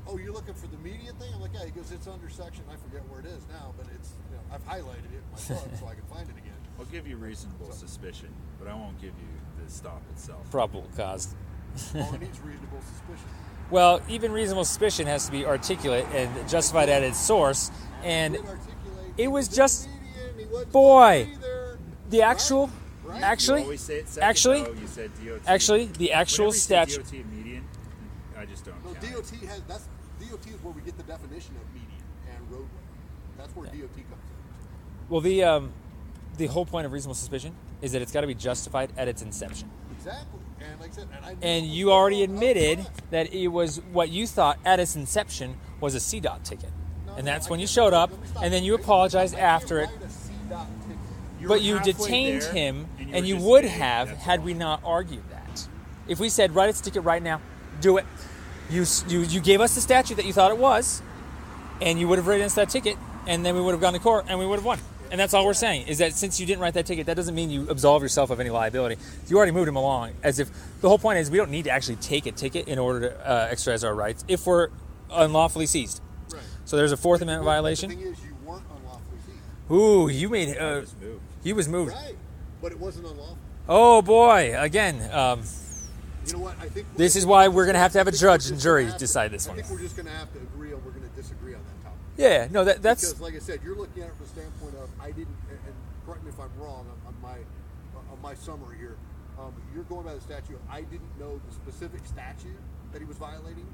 oh, you're looking for the media thing? I'm like, yeah. He goes, it's under section. I forget where it is now, but it's I've highlighted it in my book so I can find it again. I'll give you reasonable suspicion, but I won't give you the stop itself. Probable cause. All it needs reasonable suspicion. Well, even reasonable suspicion has to be articulate and justified at its source. And Did articulate it was he just, median, he wasn't boy, supposed to be there. the actual, Right? You actually, always say it second, actually, though. You said DOT. actually, the actual Whenever you say statute. DOT and median, I just don't No, count it. DOT is where we get the definition of median and roadway. That's where DOT comes in. Well, the whole point of reasonable suspicion is that it's got to be justified at its inception. Exactly. And like I said, and I knew And it was you already going up admitted front. that it was what you thought at its inception was a CDOT ticket. No, And no, that's I when you can't- showed up, let me stop and then you. you apologized I can't after it. write a CDOT ticket. But were you halfway detained there, him, and and were you just would vague, have that's had all. we not argued that. If we said, write its ticket right now, do it. You gave us the statute that you thought it was, and you would have written us that ticket, and then we would have gone to court, and we would have won. And that's all we're saying, is that since you didn't write that ticket, that doesn't mean you absolve yourself of any liability. You already moved him along, as if the whole point is we don't need to actually take a ticket in order to exercise our rights if we're unlawfully seized. Right. So there's a Fourth Amendment violation. The thing is, you weren't unlawfully seized. Ooh, you made he was moved. Right, but it wasn't unlawful. Oh boy, again. You know what? I think This is why we're going to have a judge and jury decide this one. I think we're just going to have to agree, or we're going to disagree on that topic. Yeah, no, that's Because, like I said, you're looking at it from the standpoint of I didn't, and correct me if I'm wrong on my summary here. You're going by the statute. I didn't know the specific statute that he was violating,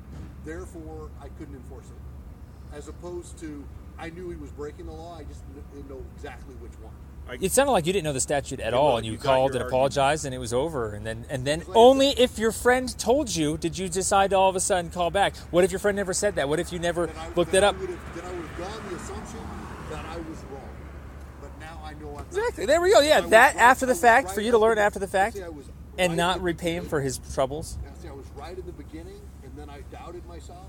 therefore I couldn't enforce it. As opposed to I knew he was breaking the law, I just didn't know exactly which one. It sounded like you didn't know the statute at all, and you got called your and apologized, and it was over. And then only if your friend told you did you decide to all of a sudden call back. What if your friend never said that? What if you never looked it up? Then I would have gone the assumption that I was wrong. But now I know I'm not. Exactly. There we go. Yeah, that after the fact, for you to learn after the fact, See, I was and right not at the repay him beginning. for his troubles. See, I was right in the beginning, and then I doubted myself,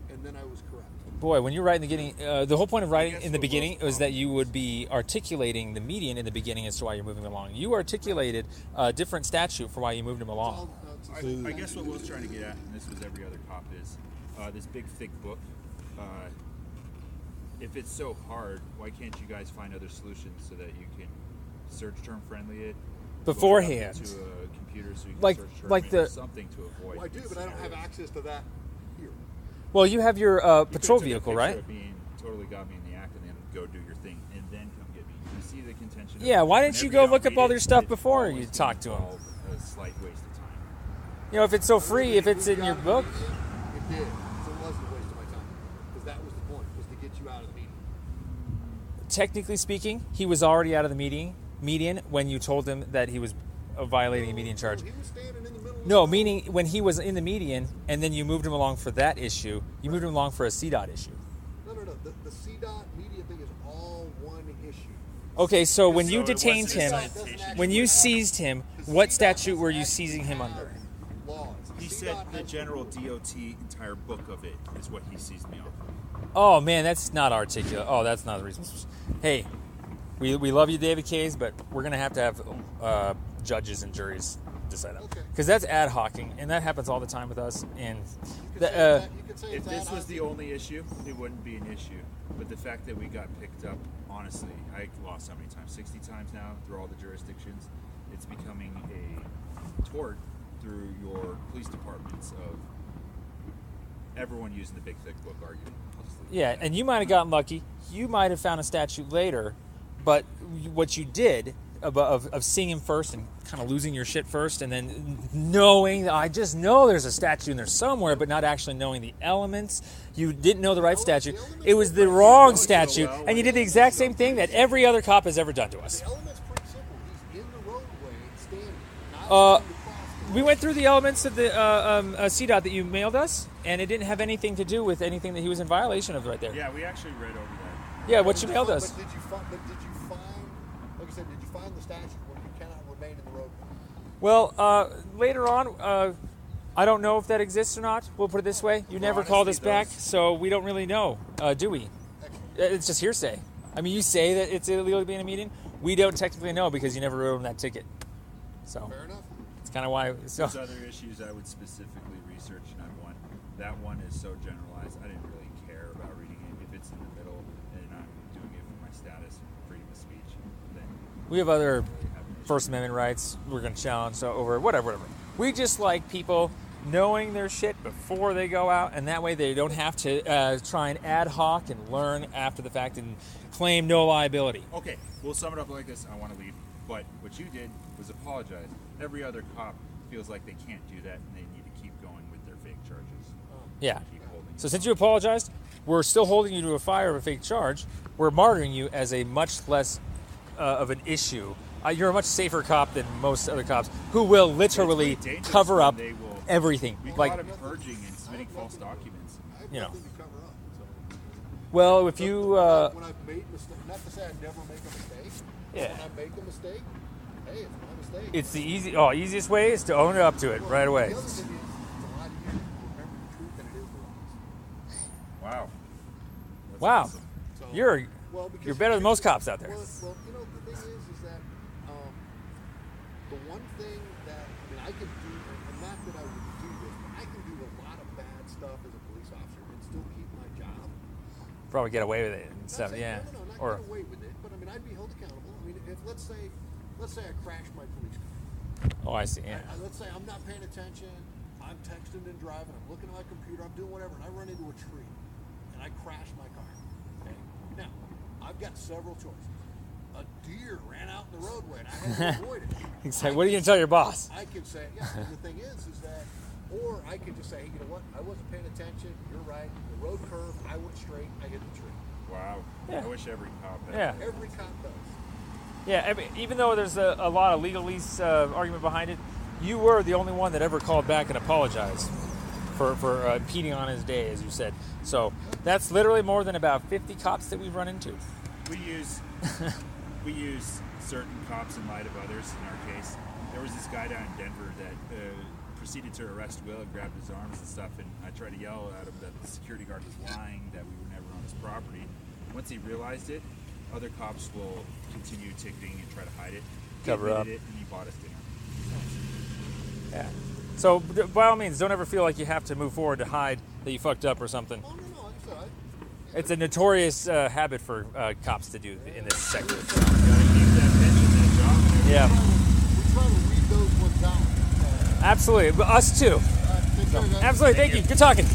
and then I was correct. Boy, when you write in the beginning, the whole point of writing guess in the what beginning was was that you would be articulating the median in the beginning as to why you're moving along. You articulated a different statute for why you moved him along. I guess what Will's trying to get at, and this was every other cop, is this big thick book. If it's so hard, why can't you guys find other solutions so that you can search term friendly it Beforehand. to a computer so you can Like- search term like it the- or something to avoid. Well, I do, these but I don't have scenarios. access to that here. Well, you have your You could've patrol took a vehicle, picture right? of being totally got me in the act and then go do your thing and then come get me. You see the contention? Yeah, why didn't you whenever go don't look up read all it, your stuff it's before always you gonna talk to him? involve a slight waste of time. You know, if it's so free, if it's in your book. It did. So it wasn't a waste of my time. Because that was the point, was to get you out of the meeting. Technically speaking, he was already out of the median when you told him that he was violating a median charge. He was standing in the middle of No, the meaning when he was in the median and then you moved him along for that issue, you moved him along for a CDOT issue. No. The CDOT media thing is all one issue. Okay, so when So you it detained wasn't him, a citation. when you seized him, what statute were you seizing him under? Laws. He said the general DOT entire book of it is what he sees me on. Oh man, that's not articulate. Oh, that's not the reason. Hey, we love you, David Kaes, but we're gonna have to have judges and juries decide that Okay. because that's ad hocing, and that happens all the time with us. And You the, could say If it's this ad was hoc. the only issue, it wouldn't be an issue. But the fact that we got picked up, honestly, I lost how many times? 60 times now through all the jurisdictions. It's becoming a tort through your police departments of everyone using the big thick book argument. I'll just leave it yeah, at that. and you might have gotten lucky. You might have found a statute later, but what you did of seeing him first and kind of losing your shit first, and then knowing that I just know there's a statute in there somewhere, but not actually knowing the elements. You didn't know the right statute. It was the wrong statute, and you did the exact same thing that every other cop has ever done to us. The element's pretty simple. He's in the roadway standing. Not Uh, in the crosswalk. We went through the elements of the CDOT that you mailed us, and it didn't have anything to do with anything that he was in violation of right there. Yeah, we actually read over that. Yeah, what you mailed us. But did you find, like I said, did you find the statute where you cannot remain in the roadway? Well, later on, I don't know if that exists or not. We'll put it this way. You never called us honestly, back, those- so we don't really know, do we? It's just hearsay. I mean, you say that it's illegal to be in a meeting. We don't technically know because you never wrote him that ticket. So Fair enough. it's kind of why. So There's other issues I would specifically research, and that one is so generalized. I didn't really care about reading it. If it's in the middle and I'm doing it for my status, freedom of speech, then we have other I really have an issue. First Amendment rights we're going to challenge over whatever. We just like people knowing their shit before they go out, and that way they don't have to try and ad hoc and learn after the fact and claim no liability. Okay, we'll sum it up like this. I want to leave, but what you did was apologize. Every other cop feels like they can't do that, and they need to keep going with their fake charges. Yeah. Keep holding So since you apologized, we're still holding you to a fire of a fake charge. We're martyring you as a much less of an issue. You're a much safer cop than most other cops who will literally It's pretty dangerous cover when up they will- everything. We Like, caught him purging and submitting false documents. I have You know. nothing to cover up. So. well, if you when I've made mistakes, not to say I never make a mistake. But Yeah. when I make a mistake, hey, it's my mistake. it's the easiest way is to own up to it right away. The other thing is, it's a lot easier to remember the truth than it is the lies. Wow. That's Wow, awesome. So, Well, because You're better than most cops out there. Well, you know, the thing is that the one thing that I can do, and not that I would do this, but I can do a lot of bad stuff as a police officer and still keep my job. Probably get away with it and stuff, Saying, yeah. No, not Or get away with it, but I'd be held accountable. If let's say I crashed my police car. oh, I see. Yeah. Let's say I'm not paying attention. I'm texting and driving. I'm looking at my computer. I'm doing whatever, and I run into a tree, and I crash my car. Okay. Now, I've got several choices. A deer ran out in the roadway, and I had to avoid it. Exactly. What are you gonna tell your boss? I can say, yeah. And the thing is that, or I could just say, hey, you know what? I wasn't paying attention. You're right. The road curved. I went straight. I hit the tree. Wow. Yeah. I wish every cop had Yeah. that. Every cop does. Yeah. Even though there's a lot of legalese argument behind it, you were the only one that ever called back and apologized for impeding on his day, as you said. So that's literally more than about 50 cops that we've run into. We use certain cops in light of others. In our case, there was this guy down in Denver that proceeded to arrest Will and grabbed his arms and stuff, and I tried to yell at him that the security guard was lying, that we were never on his property. Once he realized it, other cops will continue ticketing and try to hide it. He Cover up. admitted it, and he bought us dinner. Yeah. So by all means, don't ever feel like you have to move forward to hide that you fucked up or something. Oh, no, like I said, It's a notorious habit for cops to do in this sector. You gotta keep that pension, that job. Yeah. we try to weed those ones out. Absolutely. But us too. Take care, guys. Absolutely. Thank you. Good talking.